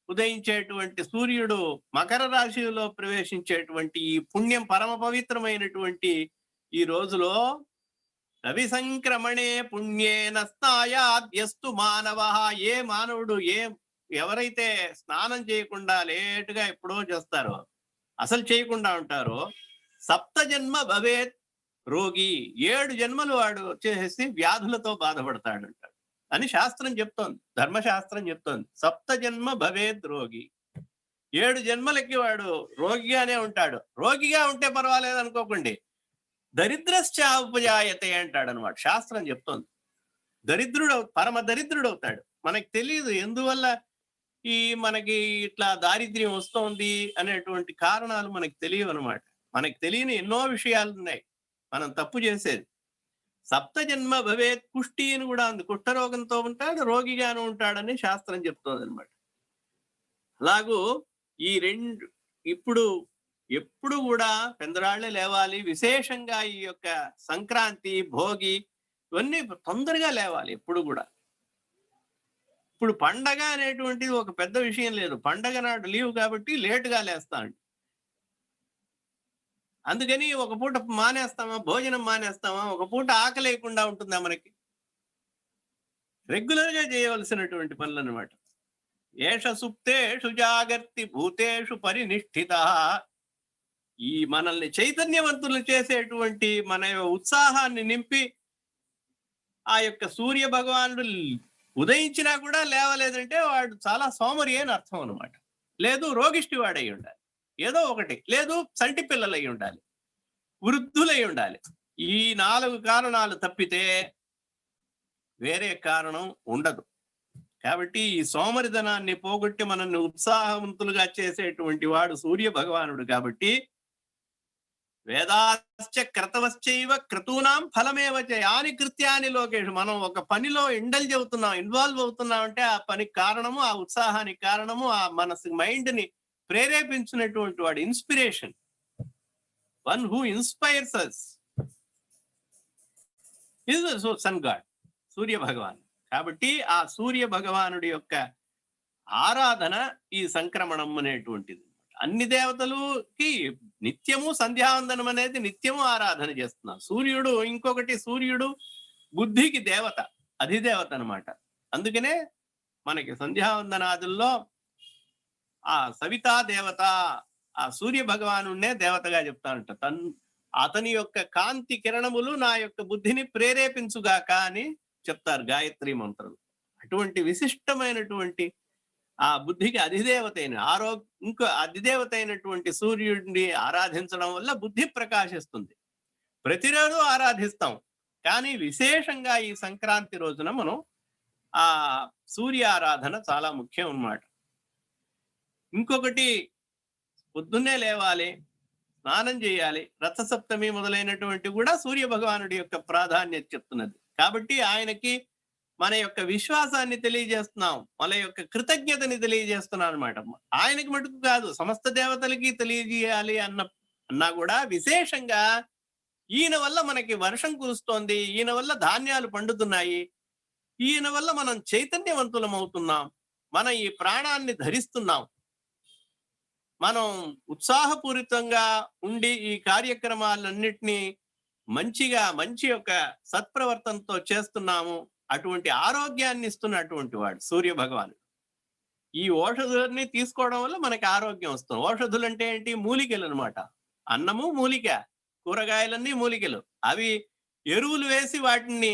ఉదయించేటువంటి, సూర్యుడు మకర రాశిలో ప్రవేశించేటువంటి ఈ పుణ్యం, పరమ పవిత్రమైనటువంటి ఈ రోజులో రవి సంక్రమణే పుణ్యేన స్నాయాద్యస్తు మానవ. ఏ మానవుడు ఎవరైతే స్నానం చేయకుండా లేటుగా ఎప్పుడో చేస్తారో, అసలు చేయకుండా ఉంటారో, సప్త జన్మ భవేత్ రోగి. 7 జన్మలు వాడు వచ్చేసి వ్యాధులతో బాధపడతాడు అంటాడు అని శాస్త్రం చెప్తోంది, ధర్మశాస్త్రం చెప్తోంది. సప్త జన్మ భవేత్ రోగి. 7 జన్మలకి వాడు రోగిగానే ఉంటాడు. రోగిగా ఉంటే పర్వాలేదు అనుకోకండి, దరిద్రశ్చ ఉపజాయతే అంటాడు అనమాట. శాస్త్రం చెప్తోంది పరమ దరిద్రుడు అవుతాడు. మనకి తెలియదు ఎందువల్ల మనకి ఇట్లా దారిద్ర్యం వస్తోంది అనేటువంటి కారణాలు మనకి తెలియవు అనమాట. మనకి తెలియని ఎన్నో విషయాలు ఉన్నాయి మనం తప్పు చేసేది. సప్త జన్మ భవేత్ కుష్టి అని కూడా ఉంది. కుష్ఠరోగంతో ఉంటాడు, రోగిగాను ఉంటాడని శాస్త్రం చెప్తోంది అనమాట. అలాగూ ఈ రెండు ఎప్పుడు కూడా పెందరాళ్లే లేవాలి. విశేషంగా ఈ యొక్క సంక్రాంతి, భోగి ఇవన్నీ తొందరగా లేవాలి ఎప్పుడు కూడా. ఇప్పుడు పండగ అనేటువంటిది ఒక పెద్ద విషయం లేదు. పండగ నాడు లీవ్ కాబట్టి లేటుగా లేస్తాను. అందుకని ఒక పూట మానేస్తామా, భోజనం మానేస్తామా, ఒక పూట ఆకలి లేకుండా ఉంటుందా మనకి? రెగ్యులర్ గా చేయవలసినటువంటి పనులు అనమాట. ఏష సుప్తేషు జాగర్తి భూతేషు పరినిష్ఠిత. ఈ మనల్ని చైతన్యవంతులు చేసేటువంటి మన ఉత్సాహాన్ని నింపి, ఆ యొక్క సూర్య భగవానుడు ఉదయించినా కూడా లేవలేదంటే వాడు చాలా సోమరి అని అర్థం అనమాట. లేదు రోగిష్టి వాడై ఉండాలి, ఏదో ఒకటి. లేదు సంటి పిల్లలై ఉండాలి, వృద్ధులై ఉండాలి. ఈ 4 కారణాలు తప్పితే వేరే కారణం ఉండదు. కాబట్టి ఈ సోమరిధనాన్ని పోగొట్టి మనల్ని ఉత్సాహవంతులుగా చేసేటువంటి వాడు సూర్య భగవానుడు. కాబట్టి వేదాశ్చ క్రతవశ్చైవ క్రతూనాం ఫలమేవచ యాని కృత్యాని లోకేషు. మనం ఒక పనిలో ఇన్వాల్వ్ అవుతున్నాం అంటే ఆ పనికి కారణము, ఆ ఉత్సాహానికి కారణము, ఆ మనసు మైండ్ ని ప్రేరేపించినటువంటి వాడు. Inspiration, one who inspires us is the sun god, సూర్య భగవాన్. కాబట్టి ఆ సూర్య భగవానుడి యొక్క ఆరాధన ఈ సంక్రమణం అనేటువంటిది. అన్ని దేవతలకి నిత్యము సంధ్యావందనం అనేది నిత్యము ఆరాధన చేస్తున్నారు. సూర్యుడు ఇంకొకటి, సూర్యుడు బుద్ధికి దేవత, అధిదేవత అనమాట. అందుకనే మనకి సంధ్యావందనాదుల్లో ఆ సవితా దేవత, ఆ సూర్య భగవానునే దేవతగా చెప్తారంట. అతని యొక్క కాంతి కిరణములు నా యొక్క బుద్ధిని ప్రేరేపించుగాక అని చెప్తారు గాయత్రి మంత్రం. అటువంటి విశిష్టమైనటువంటి ఆ బుద్ధికి అధిదేవత ఇంకో అధిదేవత అయినటువంటి సూర్యుడిని ఆరాధించడం వల్ల బుద్ధి ప్రకాశిస్తుంది. ప్రతిరోజు ఆరాధిస్తాం, కానీ విశేషంగా ఈ సంక్రాంతి రోజున మనం ఆ సూర్య ఆరాధన చాలా ముఖ్యం అన్నమాట. ఇంకొకటి, పొద్దున్నే లేవాలి, స్నానం చేయాలి. రథసప్తమి మొదలైనటువంటి కూడా సూర్య భగవానుడి యొక్క ప్రాధాన్యత చెప్తున్నది. కాబట్టి ఆయనకి మన యొక్క విశ్వాసాన్ని తెలియజేస్తున్నాం, మన యొక్క కృతజ్ఞతని తెలియజేస్తున్నాం అనమాట. ఆయనకి మటుకు కాదు, సమస్త దేవతలకి తెలియజేయాలి అన్నా కూడా విశేషంగా ఈయన వల్ల మనకి వర్షం కురుస్తోంది, ఈయన వల్ల ధాన్యాలు పండుతున్నాయి, ఈయన వల్ల మనం చైతన్యవంతులం అవుతున్నాం, మన ఈ ప్రాణాన్ని ధరిస్తున్నాం, మనం ఉత్సాహపూరితంగా ఉండి ఈ కార్యక్రమాలన్నిటినీ మంచి యొక్క సత్ప్రవర్తనతో చేస్తున్నాము. అటువంటి ఆరోగ్యాన్ని ఇస్తున్నటువంటి వాడు సూర్య భగవానుడు. ఈ ఔషధులన్నీ తీసుకోవడం వల్ల మనకి ఆరోగ్యం వస్తుంది. ఔషధులు అంటే ఏంటి? మూలికలు అనమాట. అన్నము మూలిక, కూరగాయలన్నీ మూలికలు. అవి ఎరువులు వేసి వాటిని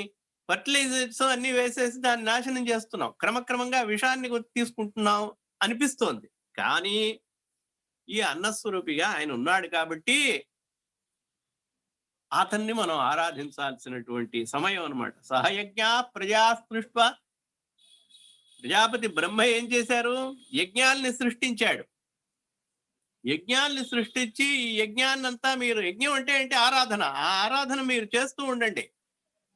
ఫర్టిలైజర్స్ అన్ని వేసేసి దాన్ని నాశనం చేస్తున్నాం. క్రమక్రమంగా విషాన్ని తీసుకుంటున్నాం అనిపిస్తోంది. కానీ ఈ అన్నస్వరూపిగా ఆయన ఉన్నాడు కాబట్టి అతన్ని మనం ఆరాధించాల్సినటువంటి సమయం అన్నమాట. సహయజ్ఞ ప్రజా సృష్ట, ప్రజాపతి బ్రహ్మ ఏం చేశారు? యజ్ఞాల్ని సృష్టించాడు. యజ్ఞాల్ని సృష్టించి ఈ యజ్ఞాన్నంతా మీరు, యజ్ఞం అంటే ఏంటి? ఆరాధన. ఆ ఆరాధన మీరు చేస్తూ ఉండండి.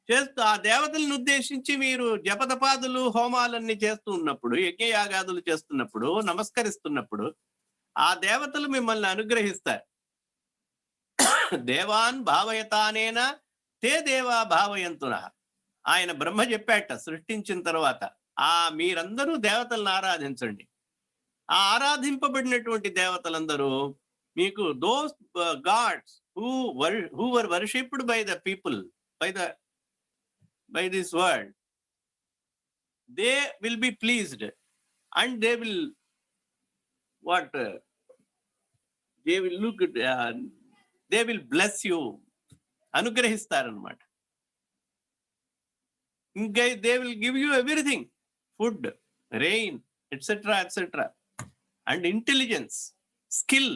చేస్తూ ఆ దేవతలను ఉద్దేశించి మీరు జపతపాదులు హోమాలన్నీ చేస్తూ ఉన్నప్పుడు, యజ్ఞయాగాదులు చేస్తున్నప్పుడు, నమస్కరిస్తున్నప్పుడు ఆ దేవతలు మిమ్మల్ని అనుగ్రహిస్తారు. దేవాన్ భావయతానేన తే దేవా భావయంతున. ఆయన బ్రహ్మ చెప్పాట సృష్టించిన తర్వాత, మీరందరూ దేవతలను ఆరాధించండి. ఆ ఆరాధింపబడినటువంటి దేవతలందరూ మీకు those gods who were worshipped by the people, by this world, they will be pleased and they will they will look they will bless you, అనుగ్రహిస్తారన్నమాట. ఇంకా they will give you everything, food, rain, etc, and intelligence, skill.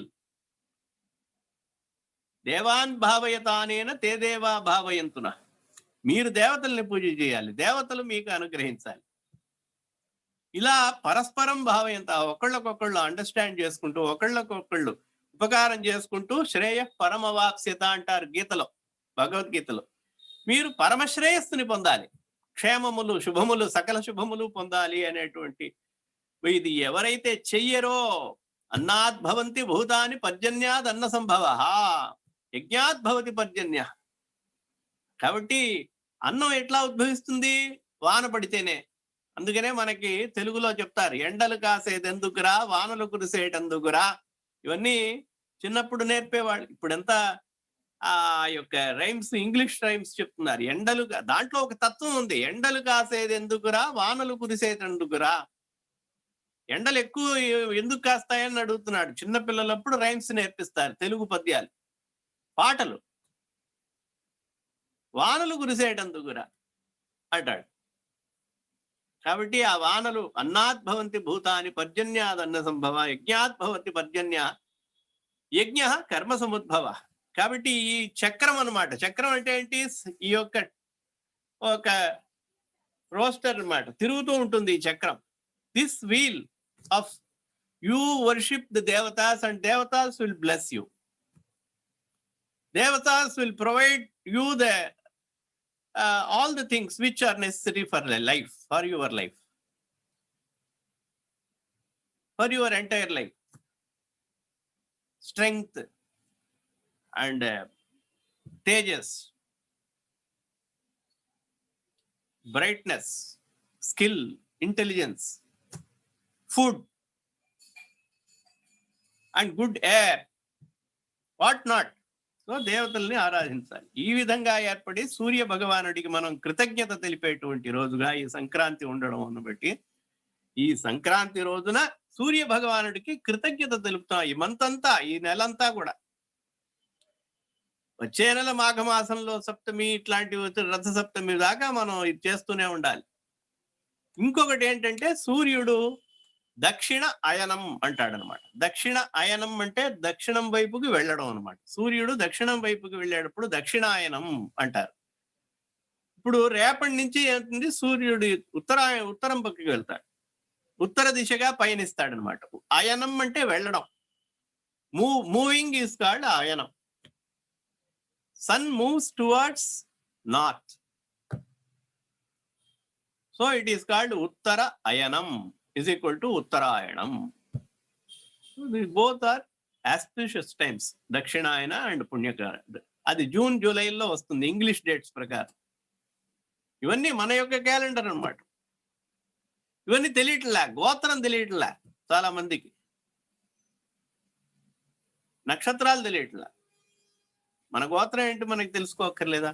దేవాన్ భావయతానేన తే దేవా భావయంతున. మీరు దేవతల్ని పూజ చేయాలి, దేవతలు మీకు అనుగ్రహించాలి. ఇలా పరస్పరం భావయంత, ఒకళ్ళకొకళ్ళు అండర్స్టాండ్ చేసుకుంటూ, ఒకళ్ళకొకళ్ళు ఉపకారం చేసుకుంటూ శ్రేయ పరమవాప్స్యత అంటారు గీతలో, భగవద్గీతలో. మీరు పరమశ్రేయస్సుని పొందాలి, క్షేమములు, శుభములు, సకల శుభములు పొందాలి అనేటువంటి ఇది ఎవరైతే చెయ్యరో, అన్నాద్భవంతి భూతాని పర్జన్యాద్ అన్న సంభవ, యజ్ఞాత్ భవతి పర్జన్య. కాబట్టి అన్నం ఎట్లా ఉద్భవిస్తుంది? వాన పడితేనే. అందుకనే మనకి తెలుగులో చెప్తారు, ఎండలు కాసేదెందుకురా వానలు కురిసేటందుకురా. ఇవన్నీ చిన్నప్పుడు నేర్పేవాళ్ళు. ఇప్పుడంతా ఆ యొక్క రైమ్స్, ఇంగ్లీష్ రైమ్స్ చెప్తున్నారు. ఎండలు, దాంట్లో ఒక తత్వం ఉంది. ఎండలు కాసేదెందుకురా వానలు కురిసేటందుకురా. ఎండలు ఎక్కువ ఎందుకు కాస్తాయని అడుగుతున్నాడు. చిన్నపిల్లలప్పుడు రైమ్స్ నేర్పిస్తారు, తెలుగు పద్యాలు, పాటలు. వానలు కురిసేటందుకురా అంటాడు. కాబట్టి ఆ వానలు అన్నాద్భవంతి భూతాని పర్జన్యాదన్న సంభవ, యజ్ఞాద్భవతి పర్జన్య, యజ్ఞ కర్మ సముద్భవ. కాబట్టి ఈ చక్రం అన్నమాట. చక్రం అంటే ఏంటి? ఈ యొక్క ఒక రోస్టర్ అన్నమాట, తిరుగుతూ ఉంటుంది ఈ చక్రం. This wheel of you worship the devatas and devatas will bless you. Devatas will provide you the all the things which are necessary for life, for your life, for your entire life. Strength and tejas, brightness, skill, intelligence, food and good air, what not. So దేవతల్ని ఆరాధించాలి. ఈ విధంగా ఏర్పడి సూర్య భగవానుడికి మనం కృతజ్ఞత తెలిపేటువంటి రోజుగా ఈ సంక్రాంతి ఉండడం అన్న బట్టి, ఈ సంక్రాంతి రోజున సూర్య భగవానుడికి కృతజ్ఞత తెలుపుతాం. ఈ మంతంతా, ఈ నెలంతా కూడా. వచ్చే నెల మాఘమాసంలో సప్తమి ఇట్లాంటివి, రథ సప్తమి దాకా మనం ఇది చేస్తూనే ఉండాలి. ఇంకొకటి ఏంటంటే, సూర్యుడు దక్షిణ అయనం అంటాడనమాట. దక్షిణ అయనం అంటే దక్షిణం వైపుకి వెళ్ళడం అనమాట. సూర్యుడు దక్షిణం వైపుకి వెళ్ళేటప్పుడు దక్షిణాయనం అంటారు. ఇప్పుడు రేపటి నుంచి ఏంటంటే సూర్యుడు ఉత్తరం పక్కకి వెళ్తాడు, ఉత్తర దిశగా పయనిస్తాడనమాట. అయనం అంటే వెళ్ళడం, moving is called ayanam. Sun moves towards north, so it is called Uttara ayanam is equal to Uttarayanam. Both are auspicious times, Dakshinayana and Punyakala. అది జూన్ జూలైలో వస్తుంది ఇంగ్లీష్ డేట్స్ ప్రకారం. ఇవన్నీ మన యొక్క క్యాలెండర్ అన్నమాట. ఇవన్నీ తెలియట్లే, గోత్రం తెలియట్లే చాలా మందికి, నక్షత్రాలు తెలియట్లే. మన గోత్రం ఏంటి మనకి తెలుసుకోక్కర్లేదా?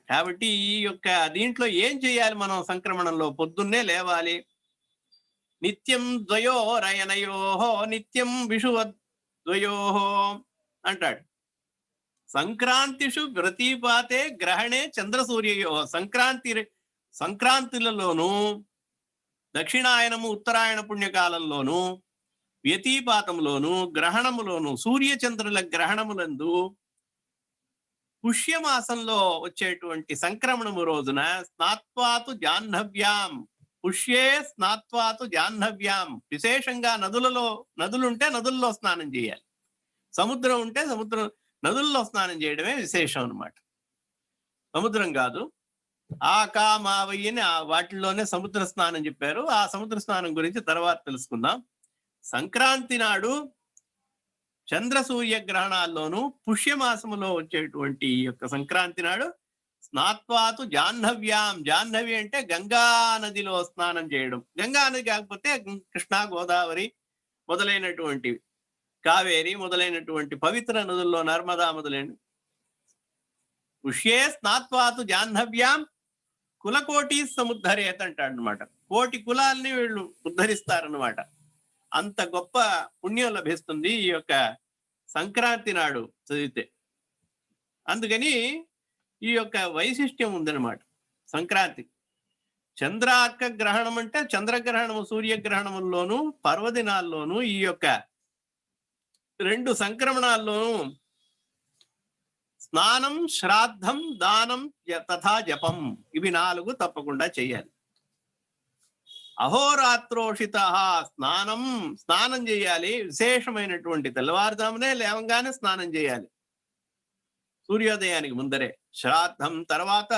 కాబట్టి ఈ యొక్క దీంట్లో ఏం చేయాలి మనం? సంక్రమణంలో పొద్దున్నే లేవాలి. నిత్యం ద్వయోరయనయోహో నిత్యం విషువద్వయోహో అంటాడు. సంక్రాంతిషు ప్రతిపాతే గ్రహణే చంద్రసూర్యయో. సంక్రాంతులలోనూ దక్షిణాయనము ఉత్తరాయణ పుణ్యకాలంలోనూ వ్యతిపాతంలోను గ్రహణములోను సూర్యచంద్రుల గ్రహణములందు పుష్యమాసంలో వచ్చేటువంటి సంక్రమణము రోజున స్నాత్వాతు జాహ్నవ్యాం, పుష్యే స్నాత్వాతు జాహ్నవ్యాం, విశేషంగా నదులుంటే నదుల్లో స్నానం చేయాలి, సముద్రం ఉంటే నదుల్లో స్నానం చేయడమే విశేషం అన్నమాట. సముద్రం కాదు, మావయ్యని వాటిల్లోనే సముద్ర స్నానం చెప్పారు. ఆ సముద్ర స్నానం గురించి తర్వాత తెలుసుకుందాం. సంక్రాంతి నాడు చంద్ర సూర్య గ్రహణాల్లోనూ పుష్యమాసములో వచ్చేటువంటి ఈ యొక్క సంక్రాంతి నాడు స్నాత్వాతు జాహ్నవ్యాం, జాహ్నవి అంటే గంగా నదిలో స్నానం చేయడం. గంగా నది కాకపోతే కృష్ణా, గోదావరి మొదలైనటువంటి, కావేరి మొదలైనటువంటి పవిత్ర నదుల్లో, నర్మదా మొదలైన పుష్యే స్నాత్వాతు జాహ్నవ్యాం కులకోటి సముద్ధరేత్ అంటాడు అనమాట. కోటి కులాల్ని వీళ్ళు ఉద్ధరిస్తారనమాట. అంత గొప్ప పుణ్యం లభిస్తుంది ఈ యొక్క సంక్రాంతి నాడు చదివితే. అందుకని ఈ యొక్క వైశిష్ట్యం ఉందన్నమాట సంక్రాంతి. చంద్రార్క గ్రహణం అంటే చంద్రగ్రహణము సూర్యగ్రహణముల్లోనూ పర్వదినాల్లోనూ ఈ యొక్క 2 సంక్రమణాల్లోనూ స్నానం, శ్రాద్ధం, దానం తథా జపం, ఇవి 4 తప్పకుండా చేయాలి. అహోరాత్రోషిత స్నానం చేయాలి. విశేషమైనటువంటి తెల్లవారుజామునే లేవంగానే స్నానం చేయాలి, సూర్యోదయానికి ముందరే. శ్రాద్ధం తర్వాత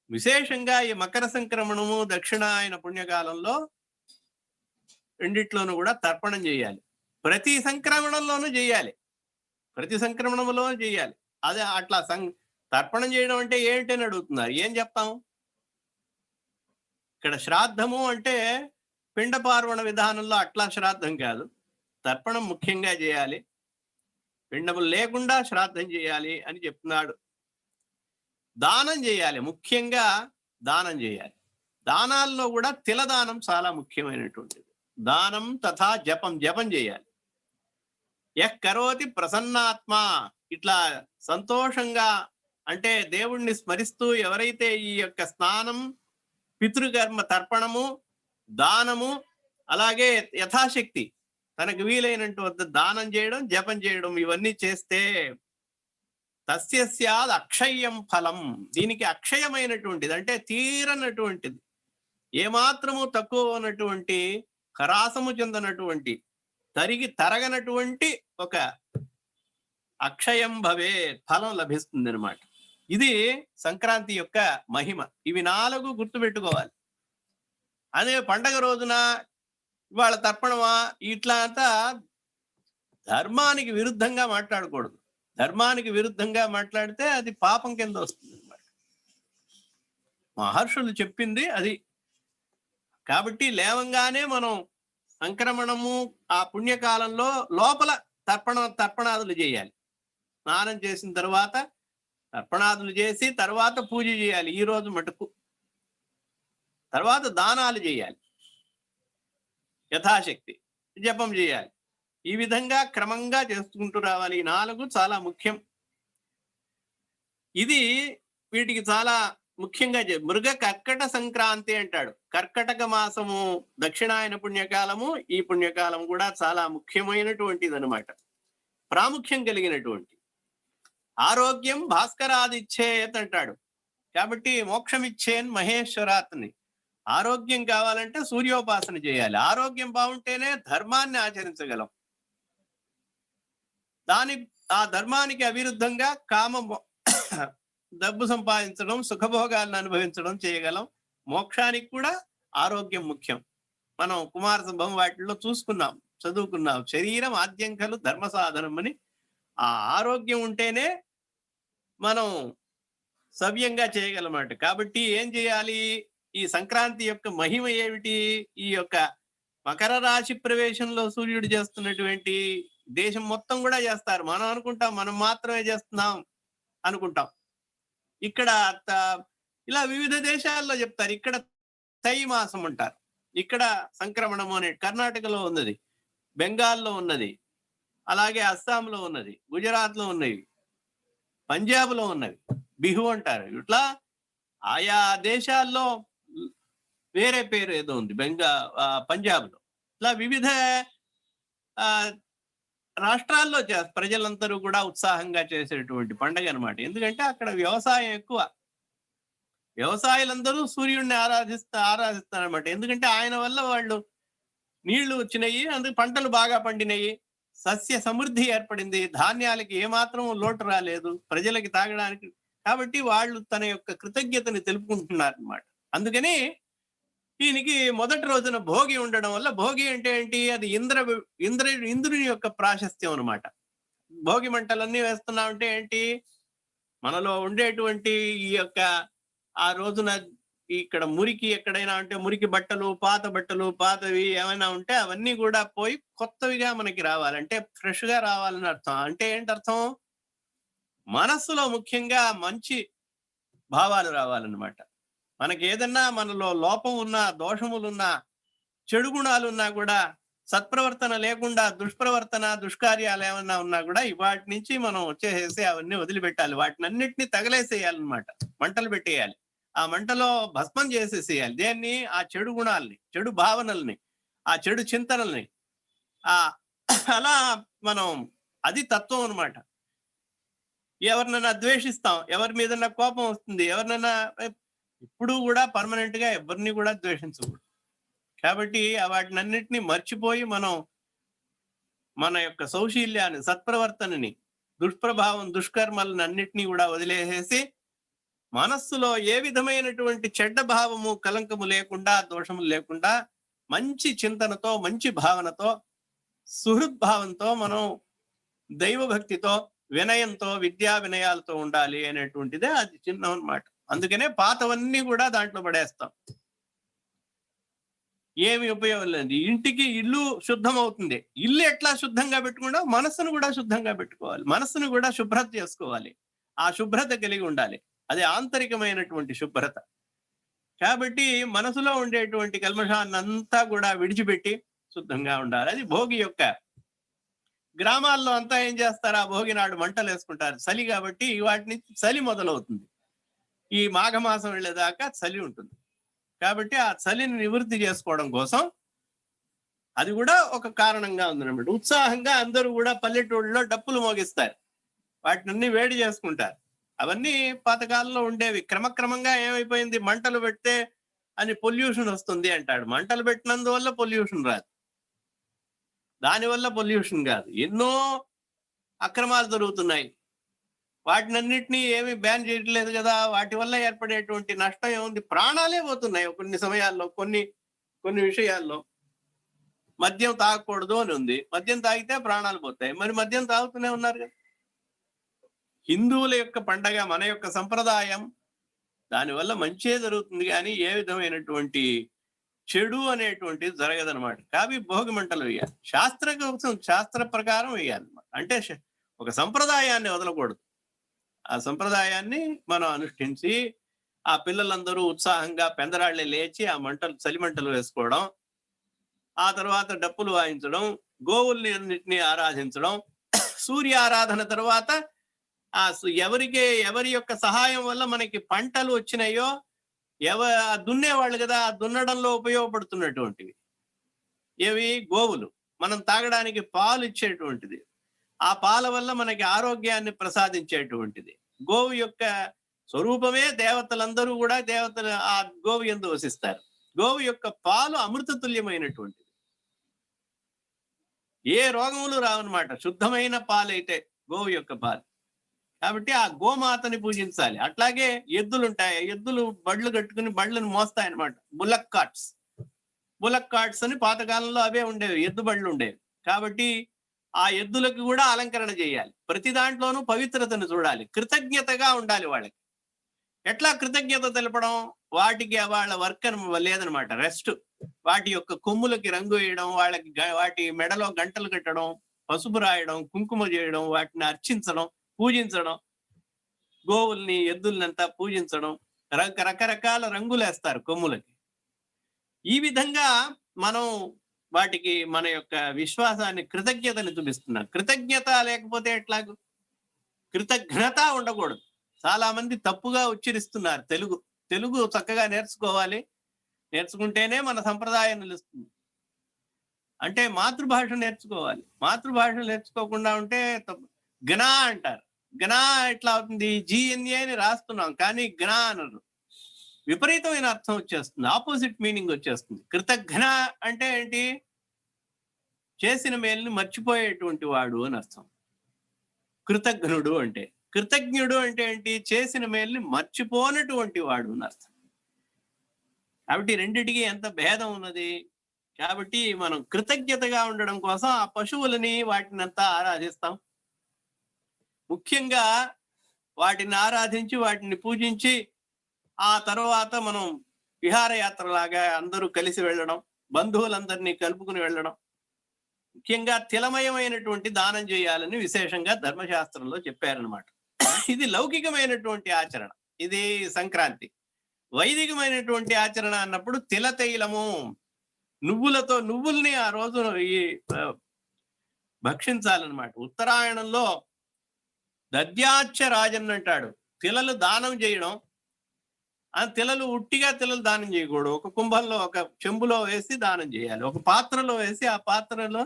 విశేషంగా ఈ మకర సంక్రమణము దక్షిణాయన పుణ్యకాలంలో రెండిట్లోనూ కూడా తర్పణం చేయాలి. ప్రతి సంక్రమణంలోనూ చేయాలి, ప్రతి సంక్రమణంలో చేయాలి. అదే అట్లా తర్పణం చేయడం అంటే ఏంటని అడుగుతున్నారు. ఏం చెప్తాం ఇక్కడ? శ్రాద్ధము అంటే పిండ పార్వణ విధానంలో అట్లా శ్రాద్ధం కాదు, తర్పణం ముఖ్యంగా చేయాలి, పిండములు లేకుండా శ్రాద్ధం చేయాలి అని చెప్తున్నాడు. దానం చేయాలి, ముఖ్యంగా దానం చేయాలి. దానాల్లో కూడా తిలదానం చాలా ముఖ్యమైనటువంటిది. దానం తథా జపం, జపం చేయాలి. యః కరోతి ప్రసన్నాత్మ, ఇట్లా సంతోషంగా అంటే దేవుణ్ణి స్మరిస్తూ ఎవరైతే ఈ యొక్క స్నానం, పితృకర్మ తర్పణము, దానము, అలాగే యథాశక్తి తనకు వీలైనటువంటి దానం చేయడం, జపం చేయడం, ఇవన్నీ చేస్తే తస్య స్యాద్ అక్షయం ఫలం, దీనికి అక్షయమైనటువంటిది అంటే తీరనటువంటిది, ఏమాత్రము తక్కువ ఉన్నటువంటి, ఖరాసము చెందనటువంటి, తరగనటువంటి ఒక అక్షయం భవే ఫలం లభిస్తుంది అనమాట. ఇది సంక్రాంతి యొక్క మహిమ. ఇవి 4 గుర్తుపెట్టుకోవాలి. అదే పండగ రోజున ఇవాళ తర్పణమా ఇట్లా అంతా ధర్మానికి విరుద్ధంగా మాట్లాడకూడదు. ధర్మానికి విరుద్ధంగా మాట్లాడితే అది పాపం కింద వస్తుంది అనమాట. మహర్షులు చెప్పింది అది. కాబట్టి లేవంగానే మనం సంక్రమణము ఆ పుణ్యకాలంలో లోపల తర్పణాదులు చేయాలి. స్నానం చేసిన తర్వాత తర్పణాదులు చేసి తర్వాత పూజ చేయాలి ఈ రోజు మటుకు. తర్వాత దానాలు చేయాలి, యథాశక్తి జపం చేయాలి. ఈ విధంగా క్రమంగా చేసుకుంటూ రావాలి. ఈ 4 చాలా ముఖ్యం. ఇది వీటికి చాలా ముఖ్యంగా మృగ కర్కట సంక్రాంతి అంటాడు. కర్కటక మాసము దక్షిణాయన పుణ్యకాలము, ఈ పుణ్యకాలం కూడా చాలా ముఖ్యమైనటువంటిది అనమాట, ప్రాముఖ్యం కలిగినటువంటి. ఆరోగ్యం భాస్కరాదిచ్చేత్ అంటాడు. కాబట్టి మోక్షమిచ్చేన్ మహేశ్వరాత్ని. ఆరోగ్యం కావాలంటే సూర్యోపాసన చేయాలి. ఆరోగ్యం బాగుంటేనే ధర్మాన్ని ఆచరించగలం. ఆ ధర్మానికి అవిరుద్ధంగా డబ్బు సంపాదించడం, సుఖభోగాలను అనుభవించడం చేయగలం. మోక్షానికి కూడా ఆరోగ్యం ముఖ్యం. మనం కుమార సంభవం వాటిల్లో చూసుకున్నాం, చదువుకున్నాం. శరీరం ఆద్యంకలు ధర్మ సాధనం అని. ఆ ఆరోగ్యం ఉంటేనే మనం సవ్యంగా చేయగలమాట. కాబట్టి ఏం చేయాలి? ఈ సంక్రాంతి యొక్క మహిమ ఏమిటి? ఈ యొక్క మకర రాశి ప్రవేశంలో సూర్యుడు చేస్తున్నటువంటి దేశం మొత్తం కూడా చేస్తారు. మనం అనుకుంటాం మనం మాత్రమే చేస్తున్నాం అనుకుంటాం. ఇక్కడ ఇలా వివిధ దేశాల్లో చెప్తారు. ఇక్కడ తై మాసం అంటారు, ఇక్కడ సంక్రమణము అనే కర్ణాటకలో ఉన్నది, బెంగాల్లో ఉన్నది, అలాగే అస్సాంలో ఉన్నది, గుజరాత్ లో ఉన్నవి, పంజాబ్ లో ఉన్నవి, బిహు అంటారు. ఇట్లా ఆయా దేశాల్లో వేరే పేరు ఏదో ఉంది, పంజాబ్ లో. ఇట్లా వివిధ రాష్ట్రాల్లో ప్రజలందరూ కూడా ఉత్సాహంగా చేసేటువంటి పండుగ అనమాట. ఎందుకంటే అక్కడ వ్యవసాయం ఎక్కువ. వ్యవసాయులందరూ సూర్యుడిని ఆరాధిస్తారనమాట. ఎందుకంటే ఆయన వల్ల వాళ్ళు నీళ్లు వచ్చినాయి, అందుకు పంటలు బాగా పండినాయి, సస్య సమృద్ధి ఏర్పడింది, ధాన్యాలకి ఏమాత్రం లోటు రాలేదు, ప్రజలకి తాగడానికి. కాబట్టి వాళ్ళు తన యొక్క కృతజ్ఞతని తెలుపుకుంటున్నారు అనమాట. అందుకని దీనికి మొదటి రోజున భోగి ఉండడం వల్ల, భోగి అంటే ఏంటి? అది ఇంద్రుని యొక్క ప్రాశస్త్యం అనమాట. భోగి మంటలన్నీ వేస్తున్నామంటే ఏంటి? మనలో ఉండేటువంటి ఈ యొక్క ఆ రోజున ఇక్కడ మురికి ఎక్కడైనా ఉంటే మురికి బట్టలు, పాత బట్టలు, పాతవి ఏమైనా ఉంటే అవన్నీ కూడా పోయి కొత్తవిగా మనకి రావాలంటే ఫ్రెష్ గా రావాలని అర్థం. అంటే ఏంటి అర్థం? మనస్సులో ముఖ్యంగా మంచి భావాలు రావాలన్నమాట. మనకి ఏదన్నా మనలో లోపం ఉన్నా, దోషములున్నా, చెడు గుణాలున్నా కూడా, సత్ప్రవర్తన లేకుండా దుష్ప్రవర్తన, దుష్కార్యాలు ఏమన్నా ఉన్నా కూడా వాటి నుంచి మనం వచ్చేసేసి అవన్నీ వదిలిపెట్టాలి. వాటిని అన్నిటినీ తగలేసేయాలన్నమాట, మంటలు పెట్టేయాలి. ఆ మంటలో భస్మం చేసేసేయాలి. దేన్ని? ఆ చెడు గుణాలని, చెడు భావనల్ని, ఆ చెడు చింతనల్ని. అలా మనం, అది తత్వం అనమాట. ఎవరినైనా ద్వేషిస్తాం, ఎవరి మీద కోపం వస్తుంది, ఎవరినైనా ఇప్పుడు కూడా పర్మనెంట్ గా ఎవరిని కూడా ద్వేషించకూడదు. కాబట్టి వాటిని అన్నిటినీ మర్చిపోయి మనం మన యొక్క సౌశీల్యాన్ని, సత్ప్రవర్తనని, దుష్ప్రభావం, దుష్కర్మలను అన్నిటినీ కూడా వదిలేసేసి మనస్సులో ఏ విధమైనటువంటి చెడ్డ భావము, కలంకము లేకుండా, దోషము లేకుండా మంచి చింతనతో, మంచి భావనతో, సుహృద్భావంతో మనం దైవభక్తితో, వినయంతో, విద్యా వినయాలతో ఉండాలి అనేటువంటిదే అది చిహ్నం అన్నమాట. అందుకనే పాతవన్నీ కూడా దాంట్లో పడేస్తాం. ఏమి ఉపయోగం లేదు. ఇంటికి ఇల్లు శుద్ధం అవుతుంది. ఇల్లు ఎట్లా శుద్ధంగా పెట్టుకుంటా మనస్సును కూడా శుద్ధంగా పెట్టుకోవాలి, మనస్సును కూడా శుభ్రత చేసుకోవాలి. ఆ శుభ్రత కలిగి ఉండాలి. అది ఆంతరికమైనటువంటి శుభ్రత. కాబట్టి మనసులో ఉండేటువంటి కల్మషాన్ని అంతా కూడా విడిచిపెట్టి శుద్ధంగా ఉండాలి. అది భోగి యొక్క. గ్రామాల్లో అంతా ఏం చేస్తారు? ఆ భోగి నాడు మంటలు వేసుకుంటారు. చలి కాబట్టి వాటి నుంచి చలి మొదలవుతుంది. ఈ మాఘమాసం వెళ్ళేదాకా చలి ఉంటుంది. కాబట్టి ఆ చలిని నివృత్తి చేసుకోవడం కోసం అది కూడా ఒక కారణంగా ఉందన్నమాట. ఉత్సాహంగా అందరూ కూడా పల్లెటూళ్ళలో డప్పులు మోగిస్తారు, వాటిని వేడి చేసుకుంటారు. అవన్నీ పాతకాలంలో ఉండేవి. క్రమక్రమంగా ఏమైపోయింది? మంటలు పెడితే అని పొల్యూషన్ వస్తుంది అంటాడు. మంటలు పెట్టినందువల్ల పొల్యూషన్ రాదు, దానివల్ల పొల్యూషన్ కాదు. ఎన్నో అక్రమాలు జరుగుతున్నాయి. వాటినన్నిటినీ ఏమి బ్యాన్ చేయట్లేదు కదా. వాటి వల్ల ఏర్పడేటువంటి నష్టం ఏముంది? ప్రాణాలే పోతున్నాయి కొన్ని సమయాల్లో, కొన్ని విషయాల్లో. మద్యం తాగకూడదు అని ఉంది, మద్యం తాగితే ప్రాణాలు పోతాయి. మరి మద్యం తాగుతూనే ఉన్నారు కదా. హిందువుల యొక్క పండగ, మన యొక్క సంప్రదాయం, దానివల్ల మంచే జరుగుతుంది కానీ ఏ విధమైనటువంటి చెడు అనేటువంటిది జరగదనమాట. కాబట్టి భోగి మంటలు వేయాలి, శాస్త్ర ప్రకారం వేయాలి. అంటే ఒక సంప్రదాయాన్ని వదలకూడదు. ఆ సంప్రదాయాన్ని మనం అనుష్ఠించి ఆ పిల్లలందరూ ఉత్సాహంగా పెందరాళ్ళే లేచి ఆ చలి మంటలు వేసుకోవడం, ఆ తర్వాత డప్పులు వాయించడం, గోవుల్ని అన్నిటినీ ఆరాధించడం, సూర్య ఆరాధన తర్వాత ఎవరి యొక్క సహాయం వల్ల మనకి పంటలు వచ్చినాయో, దున్నేవాళ్ళు కదా, దున్నడంలో ఉపయోగపడుతున్నటువంటివి ఏవి? గోవులు. మనం తాగడానికి పాలు ఇచ్చేటువంటిది, ఆ పాల వల్ల మనకి ఆరోగ్యాన్ని ప్రసాదించేటువంటిది. గోవు యొక్క స్వరూపమే దేవతలందరూ కూడా ఆ గోవు యందు వసిస్తారు. గోవు యొక్క పాలు అమృత తుల్యమైనటువంటిది. ఏ రోగములు రావన్నమాట శుద్ధమైన పాలైతే, గోవు యొక్క పాలు. కాబట్టి ఆ గోమాతని పూజించాలి. అట్లాగే ఎద్దులు ఉంటాయి, ఎద్దులు బళ్ళు కట్టుకుని బళ్ళను మోస్తాయన్నమాట, బుల్లక్ కార్ట్స్. బుల్లక్ కార్ట్స్ అని పాతకాలంలో అవే ఉండేవి, ఎద్దు బళ్ళు ఉండేవి. కాబట్టి ఆ ఎద్దులకు కూడా అలంకరణ చేయాలి. ప్రతి దాంట్లోనూ పవిత్రతను చూడాలి, కృతజ్ఞతగా ఉండాలి వాళ్ళకి. ఎట్లా కృతజ్ఞత తెలపడం? వాటికి వాళ్ళ వర్క్ లేదనమాట, రెస్ట్. వాటి యొక్క కొమ్ములకి రంగు వేయడం, వాళ్ళకి వాటి మెడలో గంటలు కట్టడం, పసుపు రాయడం, కుంకుమ చేయడం, వాటిని అర్చించడం, పూజించడం, గోవుల్ని ఎద్దుల్నంతా పూజించడం, రకరకాల రంగులు వేస్తారు కొమ్ములకి. ఈ విధంగా మనం వాటికి మన యొక్క విశ్వాసాన్ని, కృతజ్ఞతని చూపిస్తున్నాం. కృతజ్ఞత లేకపోతే ఎట్లాగూ? కృతజ్ఞత ఉండకూడదు. చాలా మంది తప్పుగా ఉచ్చరిస్తున్నారు తెలుగు. తెలుగు చక్కగా నేర్చుకోవాలి, నేర్చుకుంటేనే మన సంప్రదాయం నిలుస్తుంది. అంటే మాతృభాష నేర్చుకోవాలి. మాతృభాష నేర్చుకోకుండా ఉంటే జ్ఞా అంటారు. జ్ఞా ఎట్లా అవుతుంది? జిఎన్ఏ అని రాస్తున్నాం, కానీ జ్ఞా అనరు. విపరీతమైన అర్థం వచ్చేస్తుంది, ఆపోజిట్ మీనింగ్ వచ్చేస్తుంది. కృతజ్ఞ అంటే ఏంటి? చేసిన మేలుని మర్చిపోయేటువంటి వాడు అని అర్థం. కృతజ్ఞుడు అంటే, కృతజ్ఞుడు అంటే ఏంటి? చేసిన మేలుని మర్చిపోనటువంటి వాడు అని అర్థం. కాబట్టి రెండిటికి ఎంత భేదం ఉన్నది. కాబట్టి మనం కృతజ్ఞతగా ఉండడం కోసం ఆ పశువులని, వాటినంతా ఆరాధిస్తాం. ముఖ్యంగా వాటిని ఆరాధించి, వాటిని పూజించి, ఆ తర్వాత మనం విహారయాత్రలాగా అందరూ కలిసి వెళ్ళడం, బంధువులందరినీ కలుపుకుని వెళ్ళడం. ముఖ్యంగా తిలమయమైనటువంటి దానం చేయాలని విశేషంగా ధర్మశాస్త్రంలో చెప్పారనమాట. ఇది లౌకికమైనటువంటి ఆచరణ, ఇది సంక్రాంతి. వైదికమైనటువంటి ఆచరణ అన్నప్పుడు తిల తైలము, నువ్వులతో, నువ్వుల్ని ఆ రోజు ఈ భక్షించాలన్నమాట. ఉత్తరాయణంలో దద్యాచ్చ రాజన్ అంటాడు, తిలలు దానం చేయడం. ఆ తిలలు ఉట్టిగా తిలలు దానం చేయకూడదు. ఒక కుంభంలో, ఒక చెంబులో వేసి దానం చేయాలి, ఒక పాత్రలో వేసి ఆ పాత్రలో.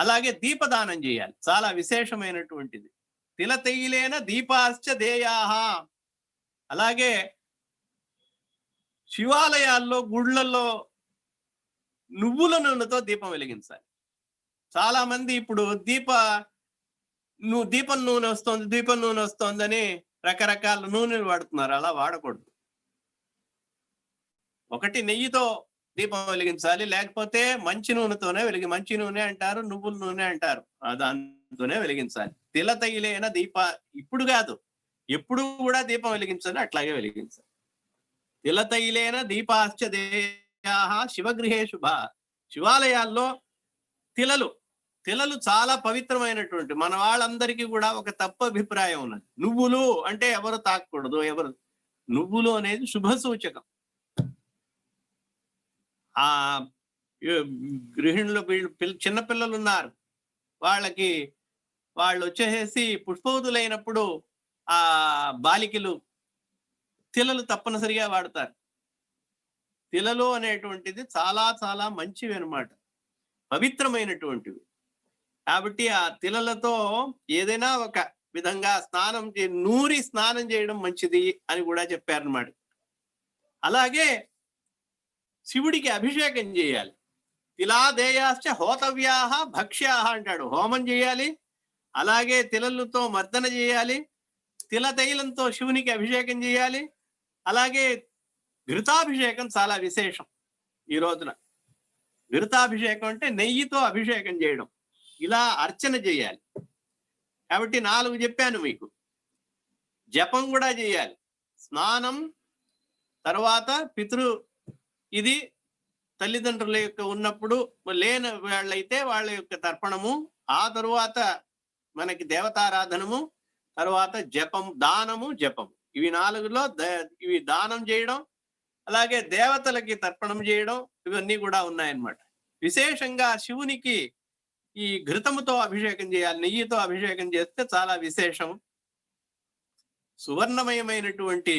అలాగే దీపదానం చేయాలి, చాలా విశేషమైనటువంటిది. తిల తైలేన దీపాశ్చ దేయాహ. అలాగే శివాలయాల్లో, గుళ్ళల్లో నువ్వుల నూనెతో దీపం వెలిగించాలి. చాలా మంది ఇప్పుడు దీపం నూనె వస్తుంది, దీపం నూనె వస్తుందని రకరకాల నూనెలు వాడుతున్నారు. అలా వాడకూడదు. ఒకటి నెయ్యితో దీపం వెలిగించాలి, లేకపోతే మంచి నూనెతోనే మంచి నూనె అంటారు, నువ్వుల నూనె అంటారు, దాంతోనే వెలిగించాలి. తిల తైలేన దీప, ఇప్పుడు కాదు, ఎప్పుడు కూడా దీపం వెలిగించాలి, అట్లాగే వెలిగించాలి. తిల తైలేన దీపాశ్చ దేయాః శివగృహేషు భా. శివాలయాల్లో తిలలు చాలా పవిత్రమైనటువంటి. మన వాళ్ళందరికీ కూడా ఒక తప్పు అభిప్రాయం ఉన్నది, నువ్వులు అంటే ఎవరు తాకూడదు, ఎవరు. నువ్వులు అనేది శుభ సూచకం. ఆ గృహిణులు, చిన్నపిల్లలు ఉన్నారు, వాళ్ళు వచ్చేసి పుష్పవతులైనప్పుడు ఆ బాలికలు తిలలు తప్పనిసరిగా వాడతారు. తిలలు అనేటువంటిది చాలా చాలా మంచివి అన్నమాట, పవిత్రమైనటువంటివి. కాబట్టి ఆ తిలలతో ఏదైనా ఒక విధంగా నూరి స్నానం చేయడం మంచిది అని కూడా చెప్పారన్నమాట. అలాగే శివుడికి అభిషేకం చేయాలి. తిలాదేయాశ్చ హోతవ్యాహ భక్ష్యాహ అంటాడు, హోమం చేయాలి. అలాగే తిలలతో మర్దన చేయాలి, తిల తైలంతో శివునికి అభిషేకం చేయాలి. అలాగే ఘృతాభిషేకం చాలా విశేషం ఈ రోజున. ఘృతాభిషేకం అంటే నెయ్యితో అభిషేకం చేయడం, ఇలా అర్చన చేయాలి. కాబట్టి 4 చెప్పాను మీకు. జపం కూడా చేయాలి, స్నానం, తర్వాత ఇది తల్లిదండ్రుల యొక్క ఉన్నప్పుడు, లేని వాళ్ళైతే వాళ్ళ యొక్క తర్పణము, ఆ తరువాత మనకి దేవతారాధనము, తర్వాత జపం, దానము, జపము. ఇవి 4లో ఇవి దానం చేయడం, అలాగే దేవతలకి తర్పణం చేయడం, ఇవన్నీ కూడా ఉన్నాయన్నమాట. విశేషంగా శివునికి ఈ ఘృతముతో అభిషేకం చేయాలి, నెయ్యితో అభిషేకం చేస్తే చాలా విశేషం. సువర్ణమయమైనటువంటి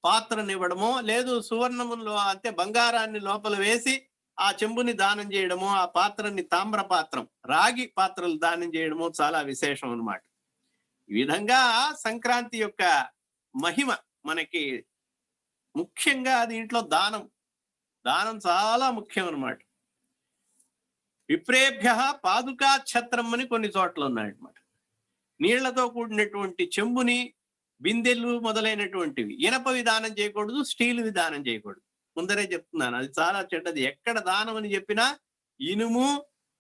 పాత్రనివ్వడమో, లేదు సువర్ణములో అంటే బంగారాన్ని లోపల వేసి ఆ చెంబుని దానం చేయడమో, ఆ పాత్రని తామ్ర పాత్రం, రాగి పాత్రలు దానం చేయడమో చాలా విశేషం అన్నమాట. ఈ విధంగా సంక్రాంతి యొక్క మహిమ మనకి ముఖ్యంగా దీంట్లో దానం చాలా ముఖ్యం అన్నమాట. విప్రేభ్య పాదుకా ఛత్రం అని కొన్ని చోట్ల ఉన్నాయన్నమాట. నీళ్లతో కూడినటువంటి చెంబుని, బిందెలు మొదలైనటువంటివి ఇనపవి దానం చేయకూడదు, స్టీల్ దానం చేయకూడదు. ముందరే చెప్తున్నాను, అది చాలా చెడ్డది. ఎక్కడ దానం అని చెప్పినా ఇనుము,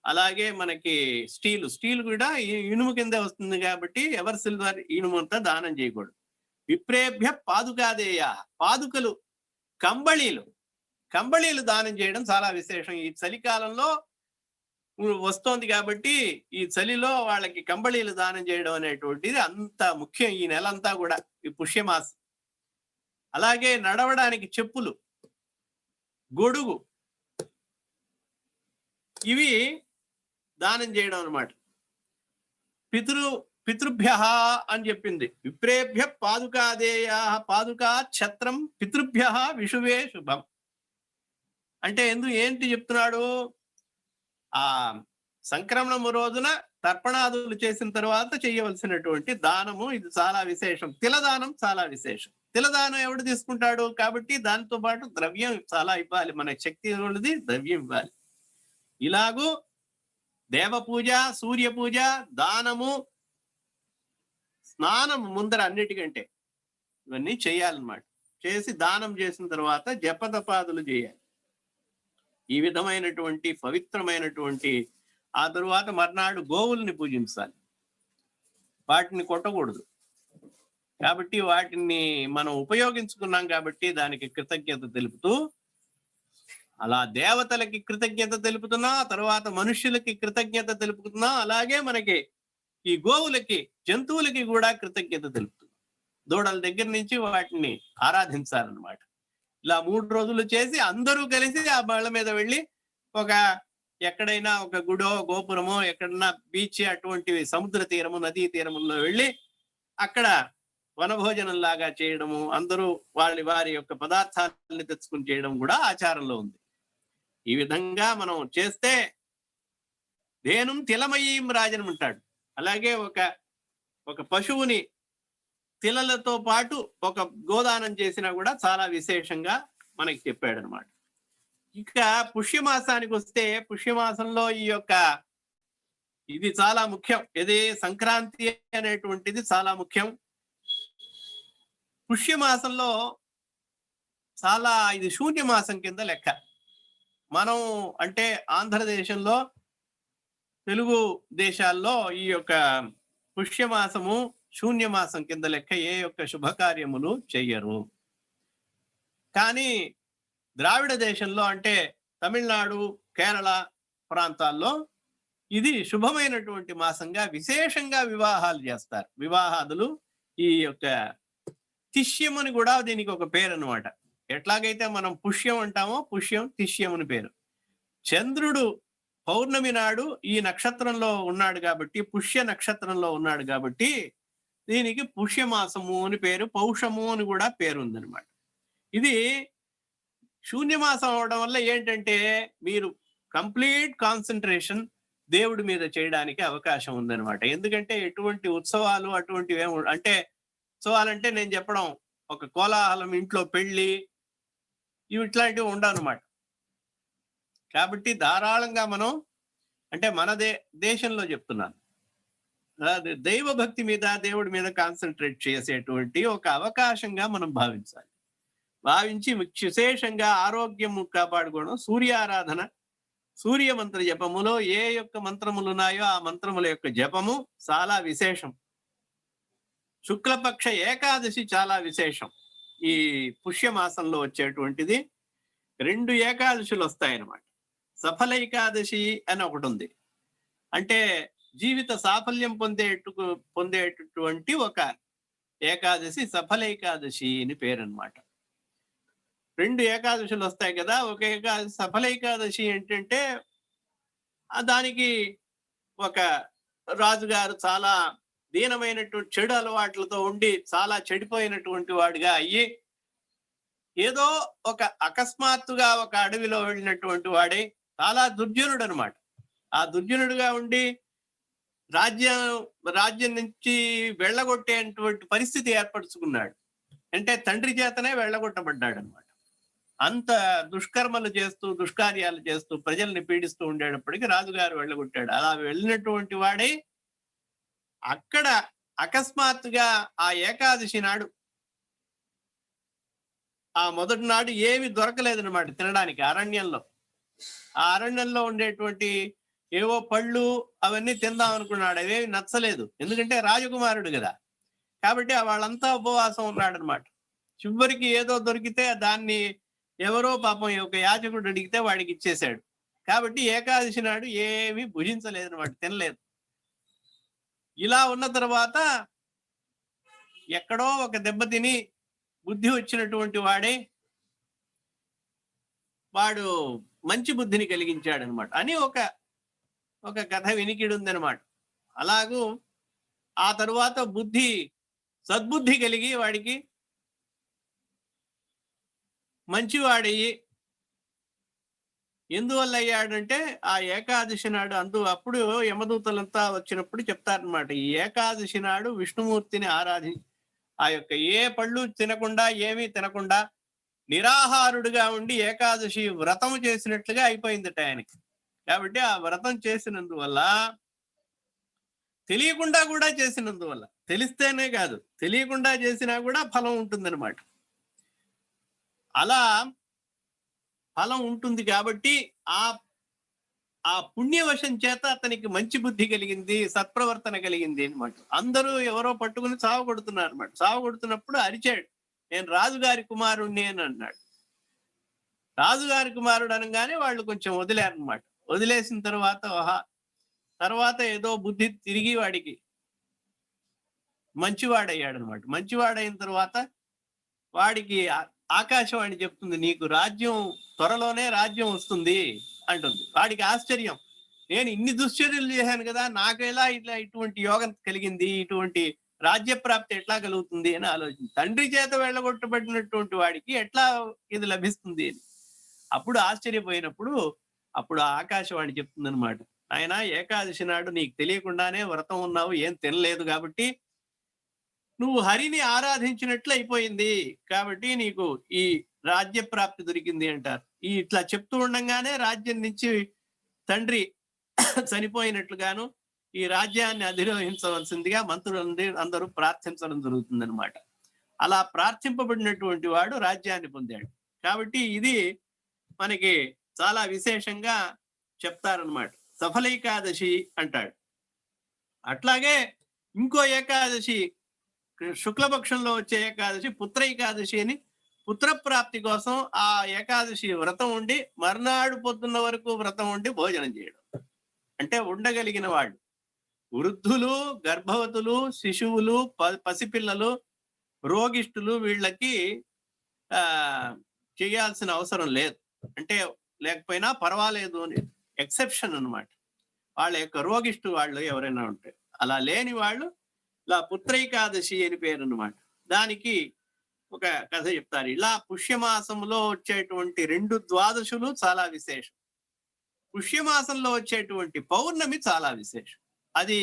అలాగే మనకి స్టీల్ కూడా ఇనుము కింద వస్తుంది కాబట్టి ఎవర్ సిల్వర్, ఇనుము అంతా దానం చేయకూడదు. విప్రేభ్య పాదుకాదేయ, పాదుకలు, కంబళీలు దానం చేయడం చాలా విశేషం. ఈ చలికాలంలో వస్తోంది కాబట్టి ఈ చలిలో వాళ్ళకి కంబళీలు దానం చేయడం అనేటువంటిది అంత ముఖ్యం ఈ నెలంతా కూడా, ఈ పుష్యమాసం. అలాగే నడవడానికి చెప్పులు, గొడుగు, ఇవి దానం చేయడం అన్నమాట. పితృభ్య అని చెప్పింది. విప్రేభ్య పాదుకాదేయ పాదుకా ఛత్రం పితృభ్య విషువే శుభం. అంటే ఏంటి చెప్తున్నాడు? ఆ సంక్రమణము రోజున తర్పణాదులు చేసిన తర్వాత చేయవలసినటువంటి దానము ఇది చాలా విశేషం. తిలదానం చాలా విశేషం. తిలదానం ఎవడు తీసుకుంటాడు? కాబట్టి దానితో పాటు ద్రవ్యం చాలా ఇవ్వాలి. మన శక్తి ఉన్నది, ద్రవ్యం ఇవ్వాలి. ఇలాగూ దేవ పూజ, సూర్య పూజ, దానము, స్నానం ముందర అన్నిటికంటే ఇవన్నీ చేయాలన్నమాట. చేసి దానం చేసిన తర్వాత జపతపాదులు చేయాలి. ఈ విధమైనటువంటి పవిత్రమైనటువంటి ఆ తరువాత మర్నాడు గోవుల్ని పూజించాలి. వాటిని కొట్టకూడదు. కాబట్టి వాటిని మనం ఉపయోగించుకున్నాం కాబట్టి దానికి కృతజ్ఞత తెలుపుతూ, అలా దేవతలకి కృతజ్ఞత తెలుపుతున్నా, తర్వాత మనుష్యులకి కృతజ్ఞత తెలుపుతున్నా, అలాగే మనకి ఈ గోవులకి, జంతువులకి కూడా కృతజ్ఞత తెలుపుతుంది. దూడల దగ్గర నుంచి వాటిని ఆరాధించాలన్నమాట. ఇలా 3 రోజులు చేసి అందరూ కలిసి ఆ బళ్ళ మీద వెళ్ళి ఎక్కడైనా ఒక గుడో, గోపురమో, ఎక్కడన్నా బీచ్ అటువంటివి, సముద్ర తీరము, నదీ తీరముల్లో వెళ్ళి అక్కడ వనభోజనం లాగా చేయడము, అందరూ వారి యొక్క పదార్థాలని తెచ్చుకుని చేయడం కూడా ఆచారంలో ఉంది. ఈ విధంగా మనం చేస్తే ధేనుం తిలమయీం రాజనం అంటాడు. అలాగే ఒక పశువుని తిలలతో పాటు ఒక గోదానం చేసినా కూడా చాలా విశేషంగా మనకి చెప్పాడు అనమాట. ఇక పుష్యమాసానికి వస్తే, పుష్యమాసంలో ఇది చాలా ముఖ్యం. ఇది సంక్రాంతి అనేటువంటిది చాలా ముఖ్యం. పుష్యమాసంలో చాలా ఇది శూన్యమాసం కింద లెక్క. మనం అంటే ఆంధ్రదేశంలో, తెలుగు దేశాల్లో ఈ పుష్యమాసము శూన్యమాసం కింద లెక్క. ఏ శుభకార్యములు చెయ్యరు. కానీ ద్రావిడ దేశంలో అంటే తమిళనాడు, కేరళ ప్రాంతాల్లో ఇది శుభమైనటువంటి మాసంగా విశేషంగా వివాహాలు చేస్తారు. వివాహాదులు ఈ తిష్యం అని కూడా దీనికి ఒక పేరు అన్నమాట. ఎట్లాగైతే మనం పుష్యం అంటామో, పుష్యం తిష్యం అని పేరు. చంద్రుడు పౌర్ణమి నాడు ఈ నక్షత్రంలో ఉన్నాడు కాబట్టి, పుష్య నక్షత్రంలో ఉన్నాడు కాబట్టి దీనికి పుష్యమాసము అని పేరు, పౌషము అని కూడా పేరు ఉందన్నమాట. ఇది శూన్యమాసం అవడం వల్ల ఏంటంటే మీరు కంప్లీట్ కాన్సన్ట్రేషన్ దేవుడి మీద చేయడానికి అవకాశం ఉందన్నమాట. ఎందుకంటే ఎటువంటి ఉత్సవాలు అటువంటివి అంటే ఉత్సవాలంటే నేను చెప్పడం ఒక కోలాహలం, ఇంట్లో పెళ్లి, ఇట్లాంటివి ఉండవన్నమాట. కాబట్టి ధారాళంగా మనం అంటే మన దేశంలో చెప్తున్నాను, దైవ భక్తి మీద, దేవుడి మీద కాన్సన్ట్రేట్ చేసేటువంటి ఒక అవకాశంగా మనం భావించాలి. భావించి విశేషంగా ఆరోగ్యం కాపాడుకోవడం, సూర్యారాధన, సూర్య మంత్ర జపములో ఏ మంత్రములు ఉన్నాయో ఆ మంత్రముల యొక్క జపము చాలా విశేషం. శుక్లపక్ష ఏకాదశి చాలా విశేషం. ఈ పుష్యమాసంలో వచ్చేటువంటిది 2 ఏకాదశులు వస్తాయన్నమాట. సఫల ఏకాదశి అని ఒకటి ఉంది. అంటే జీవిత సాఫల్యం పొందేటటువంటి ఒక ఏకాదశి సఫల ఏకాదశి అని పేరు అన్నమాట. 2 ఏకాదశులు వస్తాయి కదా. ఒక ఏకాదశి సఫల ఏకాదశి ఏంటంటే దానికి ఒక రాజుగారు చాలా దీనమైనటువంటి చెడు అలవాట్లతో ఉండి చాలా చెడిపోయినటువంటి వాడిగా అయ్యి ఏదో అకస్మాత్తుగా ఒక అడవిలో వెళ్ళినటువంటి వాడే చాలా దుర్జనుడు అనమాట. ఆ దుర్జనుడుగా ఉండి రాజ్యం నుంచి వెళ్ళగొట్టేటువంటి పరిస్థితి ఏర్పరచుకున్నాడు. అంటే తండ్రి చేతనే వెళ్ళగొట్టబడ్డాడు అనమాట. అంత దుష్కర్మలు చేస్తూ దుష్కార్యాలు చేస్తూ ప్రజల్ని పీడిస్తూ ఉండేటప్పటికి రాజుగారు వెళ్ళగొట్టాడు. అలా వెళ్ళినటువంటి వాడే అక్కడ అకస్మాత్తుగా ఆ ఏకాదశి నాడు ఆ మొదటి నాడు ఏమి దొరకలేదన్నమాట తినడానికి అరణ్యంలో. ఆ అరణ్యంలో ఉండేటువంటి ఏవో పళ్ళు అవన్నీ తిందాం అనుకున్నాడు. అవేవి నచ్చలేదు. ఎందుకంటే రాజకుమారుడు కదా. కాబట్టి వాళ్ళంతా ఉపవాసం ఉన్నాడనమాట. చివరికి ఏదో దొరికితే దాన్ని ఎవరో పాపం ఒక యాచకుడు అడిగితే వాడికి ఇచ్చేశాడు. కాబట్టి ఏకాదశి నాడు ఏమీ భుజించలేదనమాట, తినలేదు. ఇలా ఉన్న తర్వాత ఎక్కడో ఒక దెబ్బ తిని బుద్ధి వచ్చినటువంటి వాడు మంచి బుద్ధిని కలిగించాడు అనమాట అని ఒక కథ వినికిడి ఉందనమాట. అలాగూ ఆ తరువాత సద్బుద్ధి కలిగి వాడికి మంచివాడయ్యి ఎందువల్ల అయ్యాడంటే ఆ ఏకాదశి నాడు అప్పుడు యమదూతలంతా వచ్చినప్పుడు చెప్తారనమాట. ఈ ఏకాదశి నాడు విష్ణుమూర్తిని ఆ యొక్క ఏ పళ్ళు తినకుండా ఏమీ తినకుండా నిరాహారుడుగా ఉండి ఏకాదశి వ్రతం చేసినట్లుగా అయిపోయిందట ఆయనకి. కాబట్టి ఆ వ్రతం చేసినందువల్ల, తెలియకుండా కూడా చేసినందువల్ల, తెలిస్తేనే కాదు తెలియకుండా చేసినా కూడా ఫలం ఉంటుందన్నమాట. అలా ఫలం ఉంటుంది కాబట్టి ఆ పుణ్యవశం చేత అతనికి మంచి బుద్ధి కలిగింది, సత్ప్రవర్తన కలిగింది అనమాట. అందరూ ఎవరో పట్టుకుని సాగు కొడుతున్నారు అనమాట. సాగు కొడుతున్నప్పుడు అరిచాడు, నేను రాజుగారి కుమారుణ్ణి అని అన్నాడు. రాజుగారి కుమారుడు అనగానే వాళ్ళు కొంచెం వదిలేరనమాట. వదిలేసిన తర్వాత ఏదో బుద్ధి తిరిగి వాడికి మంచివాడయ్యాడు అనమాట. మంచివాడైన తర్వాత వాడికి ఆకాశవాణి చెప్తుంది, నీకు త్వరలోనే రాజ్యం వస్తుంది అంటుంది. వాడికి ఆశ్చర్యం, నేను ఇన్ని దుశ్చర్యలు చేశాను కదా, నాకు ఎలా ఇటువంటి యోగం కలిగింది, ఇటువంటి రాజ్యప్రాప్తి ఎట్లా కలుగుతుంది అని ఆలోచించి, తండ్రి చేత వెళ్ళగొట్టబడినటువంటి వాడికి ఎట్లా ఇది లభిస్తుంది అని అప్పుడు ఆశ్చర్యపోయినప్పుడు అప్పుడు ఆకాశవాణి చెప్తుంది అనమాట, ఆయన ఏకాదశి నాడు నీకు తెలియకుండానే వ్రతం ఉన్నావు, ఏం తినలేదు కాబట్టి నువ్వు హరిని ఆరాధించినట్లు అయిపోయింది, కాబట్టి నీకు ఈ రాజ్య ప్రాప్తి దొరికింది అంటారు. ఇట్లా చెప్తూ ఉండగానే రాజ్యం నుంచి తండ్రి చనిపోయినట్లుగాను ఈ రాజ్యాన్ని అధిరోహించవలసిందిగా అందరూ ప్రార్థించడం జరుగుతుంది అనమాట. అలా ప్రార్థింపబడినటువంటి వాడు రాజ్యాన్ని పొందాడు. కాబట్టి ఇది మనకి చాలా విశేషంగా చెప్తారనమాట. సఫలైకాదశి అంటాడు. అట్లాగే ఇంకో ఏకాదశి శుక్లపక్షంలో వచ్చే ఏకాదశి పుత్రైకాదశి అని, పుత్రప్రాప్తి కోసం ఆ ఏకాదశి వ్రతం ఉండి మర్నాడు పొద్దున్న వరకు వ్రతం ఉండి భోజనం చేయడం. అంటే ఉండగలిగిన వాళ్ళు, వృద్ధులు, గర్భవతులు, శిశువులు, పసిపిల్లలు, రోగిష్ఠులు వీళ్ళకి చేయాల్సిన అవసరం లేదు. అంటే లేకపోయినా పర్వాలేదు అని ఎక్సెప్షన్ అనమాట. వాళ్ళ యొక్క రోగిష్ఠు వాళ్ళు ఎవరైనా ఉంటే, అలా లేని వాళ్ళు ఇలా పుత్రైకాదశి అని పేరు అనమాట. దానికి ఒక కథ చెప్తారు. ఇలా పుష్యమాసంలో వచ్చేటువంటి 2 ద్వాదశులు చాలా విశేషం. పుష్యమాసంలో వచ్చేటువంటి పౌర్ణమి చాలా విశేషం. అది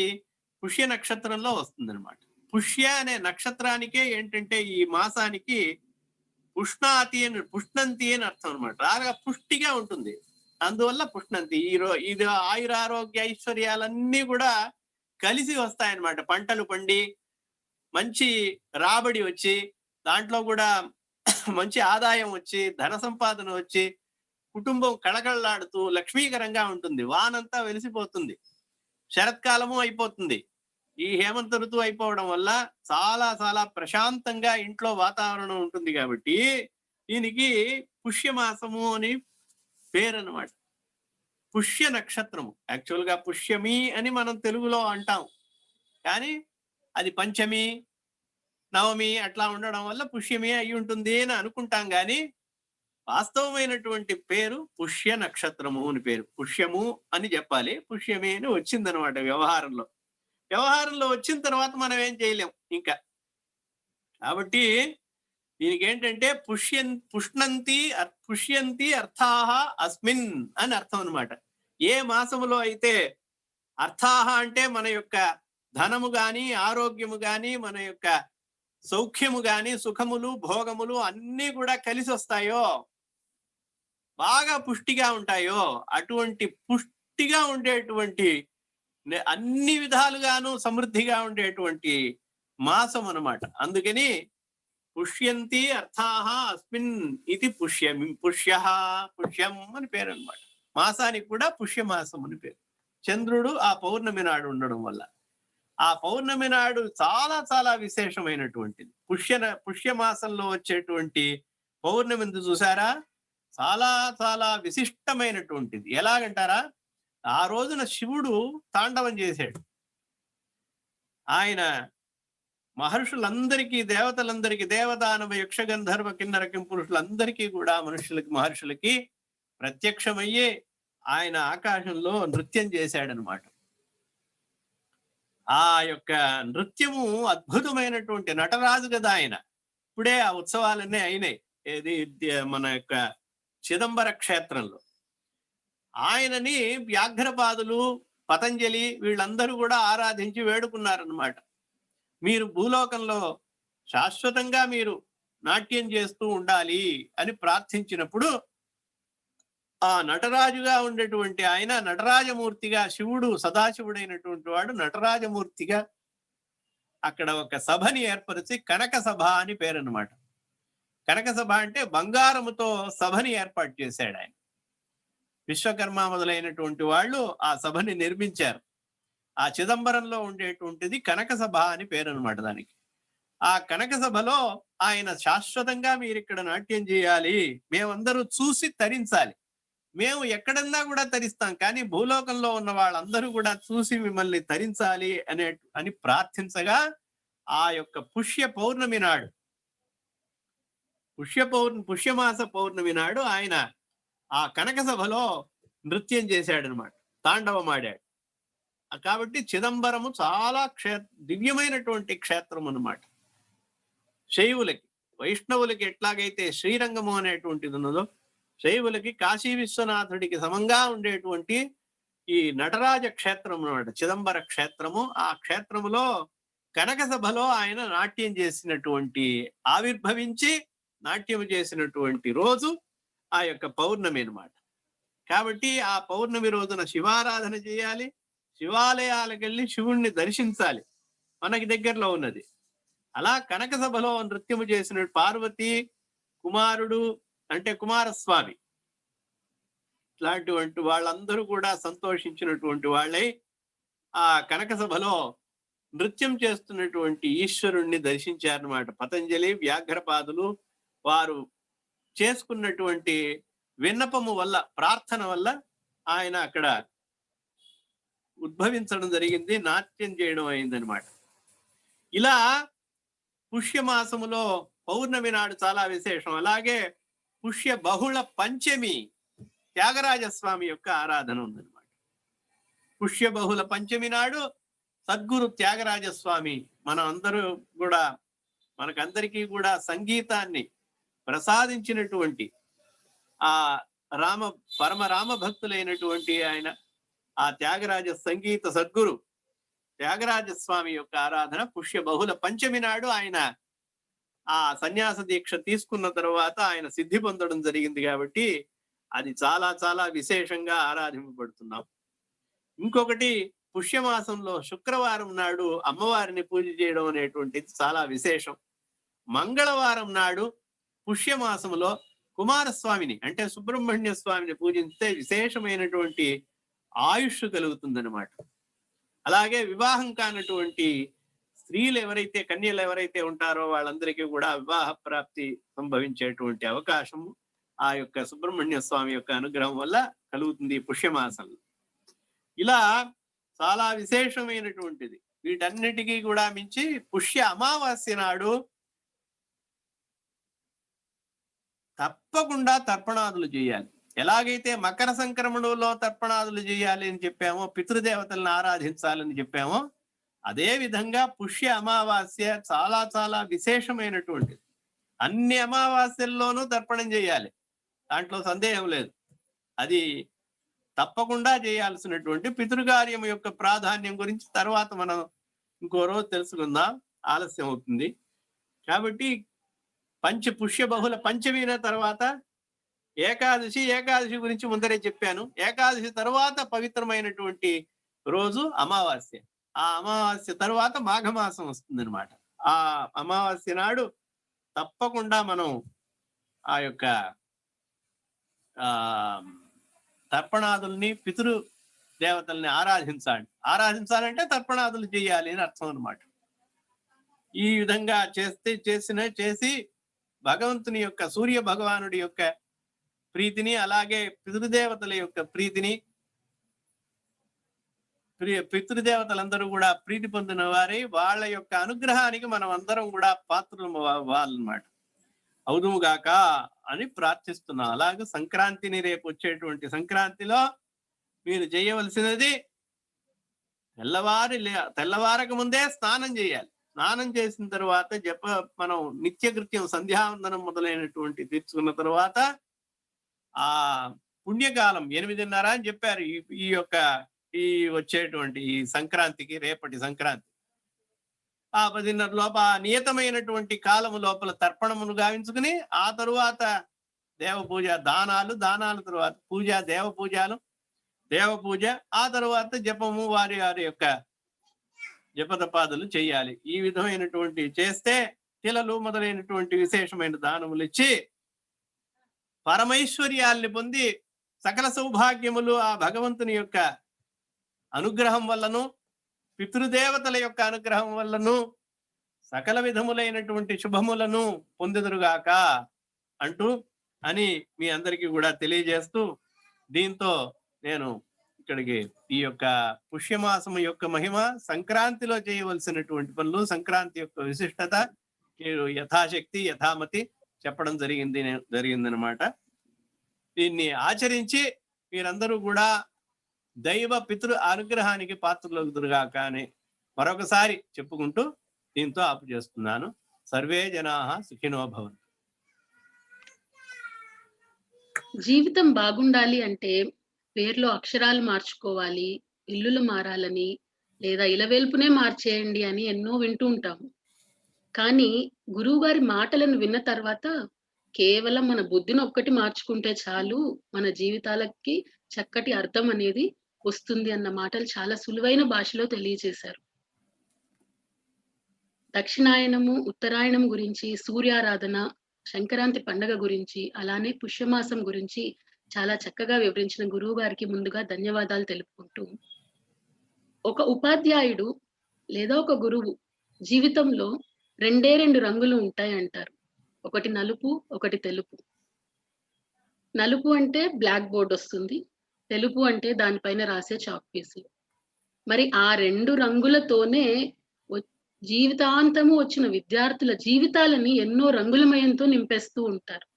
పుష్య నక్షత్రంలో వస్తుందన్నమాట. పుష్య అనే నక్షత్రానికే ఏంటంటే ఈ మాసానికి పుష్ణంతి అని అర్థం అనమాట. బాగా పుష్టిగా ఉంటుంది, అందువల్ల పుష్ణంతి. ఇది ఆయురారోగ్య ఐశ్వర్యాలన్నీ కూడా కలిసి వస్తాయన్నమాట. పంటలు పండి మంచి రాబడి వచ్చి, దాంట్లో కూడా మంచి ఆదాయం వచ్చి, ధన సంపాదన వచ్చి, కుటుంబం కళకళలాడుతూ లక్ష్మీకరంగా ఉంటుంది. వానంతా వెలిసిపోతుంది, శరత్కాలము అయిపోతుంది. ఈ హేమంత ఋతువు అయిపోవడం వల్ల చాలా చాలా ప్రశాంతంగా ఇంట్లో వాతావరణం ఉంటుంది. కాబట్టి దీనికి పుష్యమాసము అని పేరు అన్నమాట. పుష్య నక్షత్రము యాక్చువల్ గా పుష్యమి అని మనం తెలుగులో అంటాం, కానీ అది పంచమి, నవమి అట్లా ఉండడం వల్ల పుష్యమి అయి ఉంటుంది అని అనుకుంటాం. కానీ వాస్తవమైనటువంటి పేరు పుష్య నక్షత్రము అని పేరు. పుష్యము అని చెప్పాలి, పుష్యమి అని వచ్చిందనమాట వ్యవహారంలో వచ్చిన తర్వాత మనం ఏం చేయలేం ఇంకా. కాబట్టి దీనికి ఏంటంటే పుష్యంతి అర్థాహ అస్మిన్ అని అర్థం అనమాట. ఏ మాసములో అయితే అర్థాహ అంటే మన యొక్క ధనము గాని, ఆరోగ్యము గాని, మన యొక్క సౌఖ్యము గాని, సుఖములు, భోగములు అన్నీ కూడా కలిసి వస్తాయో, బాగా పుష్టిగా ఉంటాయో అటువంటి పుష్టిగా ఉండేటువంటి అన్ని విధాలుగాను సమృద్ధిగా ఉండేటువంటి మాసం అన్నమాట. అందుకని పుష్యంతి అర్థాహ అస్మిన్ ఇది పుష్యం అని పేరు అన్నమాట. మాసానికి కూడా పుష్యమాసం అని పేరు. చంద్రుడు ఆ పౌర్ణమి నాడు ఉండడం వల్ల ఆ పౌర్ణమి నాడు చాలా చాలా విశేషమైనటువంటిది. పుష్యమాసంలో వచ్చేటువంటి పౌర్ణమి చూసారా, చాలా చాలా విశిష్టమైనటువంటిది. ఎలాగంటారా, ఆ రోజున శివుడు తాండవం చేశాడు. ఆయన మహర్షులందరికీ, దేవతలందరికీ, దేవదానవ యక్ష గంధర్వ కిన్నర కింపురుషులందరికీ కూడా మహర్షులకి ప్రత్యక్షమయ్యే ఆయన ఆకాశంలో నృత్యం చేశాడనమాట. ఆ యొక్క నృత్యము అద్భుతమైనటువంటి నటరాజు కదా ఆయన. ఇప్పుడే ఆ ఉత్సవాలన్నీ అయినాయి. ఏది మన యొక్క చిదంబర క్షేత్రంలో. ఆయనని వ్యాఘ్రపాదులు, పతంజలి వీళ్ళందరూ కూడా ఆరాధించి వేడుకున్నారన్నమాట. మీరు భూలోకంలో శాశ్వతంగా మీరు నాట్యం చేస్తూ ఉండాలి అని ప్రార్థించినప్పుడు ఆ నటరాజుగా ఉండేటువంటి ఆయన నటరాజమూర్తిగా, శివుడు సదాశివుడైనటువంటి వాడు నటరాజమూర్తిగా అక్కడ ఒక సభని ఏర్పరిచి కనక సభ అని పేరు అన్నమాట. కనక సభ అంటే బంగారముతో సభని ఏర్పాటు చేశాడు ఆయన. విశ్వకర్మ మొదలైనటువంటి వాళ్ళు ఆ సభని నిర్మించారు. ఆ చిదంబరంలో ఉండేటువంటిది కనక సభ అని పేరు అన్నమాట దానికి. ఆ కనక సభలో ఆయన శాశ్వతంగా మీరు ఇక్కడ నాట్యం చేయాలి, మేమందరూ చూసి తరించాలి, మేము ఎక్కడన్నా కూడా తరిస్తాం, కానీ భూలోకంలో ఉన్న వాళ్ళందరూ కూడా చూసి మిమ్మల్ని తరించాలి అని ప్రార్థించగా ఆ యొక్క పౌర్ణమి నాడు, పుష్యమాస పౌర్ణమి నాడు ఆయన ఆ కనక సభలో నృత్యం చేశాడనమాట, తాండవం ఆడాడు. కాబట్టి చిదంబరము చాలా దివ్యమైనటువంటి క్షేత్రం అన్నమాట. శైవులకి, వైష్ణవులకి ఎట్లాగైతే శ్రీరంగము అనేటువంటిది ఉన్నదో, శైవులకి కాశీ విశ్వనాథుడికి సమంగా ఉండేటువంటి ఈ నటరాజ క్షేత్రం అన్నమాట, చిదంబర క్షేత్రము. ఆ క్షేత్రములో కనక సభలో ఆయన నాట్యం చేసినటువంటి, ఆవిర్భవించి నాట్యం చేసినటువంటి రోజు ఆ యొక్క పౌర్ణమి అన్నమాట. కాబట్టి ఆ పౌర్ణమి రోజున శివారాధన చేయాలి, శివాలయాలకు వెళ్ళి శివుణ్ణి దర్శించాలి, మనకి దగ్గరలో ఉన్నది. అలా కనక సభలో నృత్యము చేసిన పార్వతి కుమారుడు అంటే కుమారస్వామి ఇట్లాంటివంటి వాళ్ళందరూ కూడా సంతోషించినటువంటి వాళ్ళై ఆ కనక సభలో నృత్యం చేస్తున్నటువంటి ఈశ్వరుణ్ణి దర్శించారన్నమాట. పతంజలి, వ్యాఘ్రపాదులు వారు చేసుకున్నటువంటి విన్నపము వల్ల, ప్రార్థన వల్ల ఆయన అక్కడ ఉద్భవించడం జరిగింది, నాట్యం చేయడం అయిందనమాట. ఇలా పుష్యమాసములో పౌర్ణమి నాడు చాలా విశేషం. అలాగే పుష్య బహుళ పంచమి త్యాగరాజస్వామి యొక్క ఆరాధన ఉందన్నమాట. పుష్య బహుళ పంచమి నాడు సద్గురు త్యాగరాజస్వామి మనకందరికీ కూడా సంగీతాన్ని ప్రసాదించినటువంటి ఆ పరమ రామ భక్తులైనటువంటి ఆయన, ఆ త్యాగరాజ సంగీత సద్గురు త్యాగరాజస్వామి యొక్క ఆరాధన పుష్య బహుళ పంచమి నాడు ఆయన ఆ సన్యాస దీక్ష తీసుకున్న తర్వాత ఆయన సిద్ధి పొందడం జరిగింది. కాబట్టి అది చాలా చాలా విశేషంగా ఆరాధింపబడుతున్నాం. ఇంకొకటి, పుష్యమాసంలో శుక్రవారం నాడు అమ్మవారిని పూజ చేయడం అనేటువంటిది చాలా విశేషం. మంగళవారం నాడు పుష్యమాసంలో కుమారస్వామిని అంటే సుబ్రహ్మణ్య స్వామిని పూజిస్తే విశేషమైనటువంటి ఆయుష్ కలుగుతుందన్నమాట. అలాగే వివాహం కానటువంటి స్త్రీలు ఎవరైతే, కన్యలు ఎవరైతే ఉంటారో వాళ్ళందరికీ కూడా వివాహ ప్రాప్తి సంభవించేటువంటి అవకాశం ఆ యొక్క సుబ్రహ్మణ్య స్వామి యొక్క అనుగ్రహం వల్ల కలుగుతుంది పుష్యమాసంలో. ఇలా చాలా విశేషమైనటువంటిది. వీటన్నిటికీ కూడా మించి పుష్య అమావాస్య నాడు తప్పకుండా తర్పణాదులు చేయాలి. ఎలాగైతే మకర సంక్రమణంలో తర్పణాదులు చేయాలి అని చెప్పామో, పితృదేవతలను ఆరాధించాలని చెప్పామో, అదే విధంగా పుష్య అమావాస్య చాలా చాలా విశేషమైనటువంటిది. అన్ని అమావాస్యల్లోనూ తర్పణం చేయాలి, దాంట్లో సందేహం లేదు. అది తప్పకుండా చేయాల్సినటువంటి పితృకార్యం యొక్క ప్రాధాన్యం గురించి తర్వాత మనం ఇంకో రోజు తెలుసుకుందాం, ఆలస్యం అవుతుంది. కాబట్టి పుష్య బహుళ పంచమిన తర్వాత ఏకాదశి గురించి ముందరే చెప్పాను. ఏకాదశి తర్వాత పవిత్రమైనటువంటి రోజు అమావాస్య. ఆ అమావాస్య తర్వాత మాఘమాసం వస్తుందన్నమాట. ఆ అమావాస్య నాడు తప్పకుండా మనం ఆ యొక్క తర్పణాదుల్ని, పితృ దేవతల్ని ఆరాధించాలంటే తర్పణాదులు చేయాలి అని అర్థం అన్నమాట. ఈ విధంగా చేసి భగవంతుని యొక్క, సూర్య భగవానుడి యొక్క ప్రీతిని, అలాగే పితృదేవతల యొక్క ప్రీతిని, పితృదేవతలందరూ కూడా ప్రీతి పొందిన వారి వాళ్ళ యొక్క అనుగ్రహానికి మనం అందరం కూడా పాత్రలు అవ్వాలన్నమాట. అవుదుముగాక అని ప్రార్థిస్తున్నాం. అలాగే సంక్రాంతిని, రేపు వచ్చేటువంటి సంక్రాంతిలో మీరు చేయవలసినది తెల్లవారక ముందే స్నానం చేయాలి. స్నానం చేసిన తర్వాత మనం నిత్యకృత్యం సంధ్యావందనం మొదలైనటువంటి తీర్చుకున్న తర్వాత ఆ పుణ్యకాలం 8:30 అని చెప్పారు. ఈ వచ్చేటువంటి ఈ సంక్రాంతికి, రేపటి సంక్రాంతి ఆ 10:30 లోపల నియతమైనటువంటి కాలము లోపల తర్పణమును గావించుకుని, ఆ తరువాత దేవ పూజ, దానాల తర్వాత పూజ, దేవ పూజ, ఆ తరువాత జపము, వారి యొక్క జపతపాదులు చేయాలి. ఈ విధమైనటువంటి చేస్తే తిలలు మొదలైనటువంటి విశేషమైన దానములు ఇచ్చి పరమైశ్వర్యాల్ని పొంది సకల సౌభాగ్యములు ఆ భగవంతుని యొక్క అనుగ్రహం వల్లను, పితృదేవతల యొక్క అనుగ్రహం వల్లను సకల విధములైనటువంటి శుభములను పొందెదరుగాక అని మీ అందరికీ కూడా తెలియజేస్తూ, దీంతో నేను ఇక్కడికి ఈ యొక్క పుష్యమాసము యొక్క మహిమ, సంక్రాంతిలో చేయవలసినటువంటి పనులు, సంక్రాంతి యొక్క విశిష్టత మీరు యథాశక్తి యథామతి చెప్పడం జరిగిందనమాట. దీన్ని ఆచరించి మీరందరూ కూడా దైవ పితృ అనుగ్రహానికి పాత్రలవుదురుగాక అని మరొకసారి చెప్పుకుంటూ దీంతో ఆపు చేస్తున్నాను. సర్వే జనాః సుఖినో భవంతు. జీవితం బాగుండాలి అంటే పేర్లో అక్షరాలు మార్చుకోవాలి, ఇల్లులు మారాలని, లేదా ఇలవేల్పునే మార్చేయండి అని ఎన్నో వింటూ ఉంటాము. కానీ గురువు గారి మాటలను విన్న తర్వాత కేవలం మన బుద్ధిని ఒక్కటి మార్చుకుంటే చాలు, మన జీవితాలకి చక్కటి అర్థం అనేది వస్తుంది అన్న మాటలు చాలా సులువైన భాషలో తెలియజేశారు. దక్షిణాయనము, ఉత్తరాయణం గురించి, సూర్యారాధన, సంక్రాంతి పండగ గురించి, అలానే పుష్యమాసం గురించి చాలా చక్కగా వివరించిన గురువు గారికి ముందుగా ధన్యవాదాలు తెలుపుకుంటూ, ఒక ఉపాధ్యాయుడు లేదా ఒక గురువు జీవితంలో 2 రంగులు ఉంటాయంటారు. ఒకటి నలుపు, ఒకటి తెలుపు. నలుపు అంటే బ్లాక్ బోర్డ్ వస్తుంది, తెలుపు అంటే దానిపైన రాసే చాక్ పీసులు. మరి ఆ 2 రంగులతోనే జీవితాంతము వచ్చిన విద్యార్థుల జీవితాలని ఎన్నో రంగులమయంతో నింపేస్తూ ఉంటారు.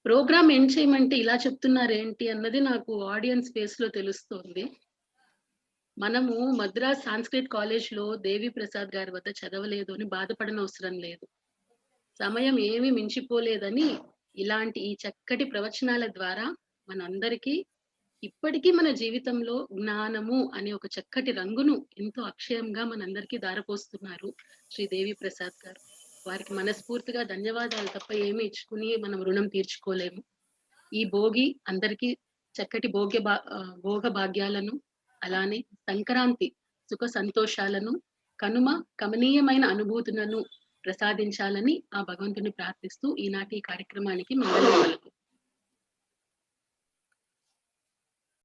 ప్రోగ్రామ్ ఎండ్ చేయమంటే ఇలా చెప్తున్నారేంటి అన్నది నాకు ఆడియన్స్ ఫేస్ లో తెలుస్తోంది. మనము మద్రాస్ సాంస్క్రిట్ కాలేజ్ లో దేవి ప్రసాద్ గారి వద్ద చదవలేదు అని బాధపడనవసరం లేదు. సమయం ఏమీ మించిపోలేదని ఇలాంటి ఈ చక్కటి ప్రవచనాల ద్వారా మనందరికీ ఇప్పటికీ మన జీవితంలో జ్ఞానము అనే ఒక చక్కటి రంగును ఎంతో అక్షయంగా మనందరికీ దారపోస్తున్నారు శ్రీ దేవి ప్రసాద్ గారు. వారికి మనస్ఫూర్తిగా ధన్యవాదాలు తప్ప ఏమి ఇచ్చుకుని మనం రుణం తీర్చుకోలేము. ఈ భోగి అందరికీ చక్కటి భోగ భాగ్యాలను, అలానే సంక్రాంతి సుఖ సంతోషాలను, కనుమ కమనీయమైన అనుభూతులను ప్రసాదించాలని ఆ భగవంతుని ప్రార్థిస్తూ ఈనాటి కార్యక్రమానికి మంగళం.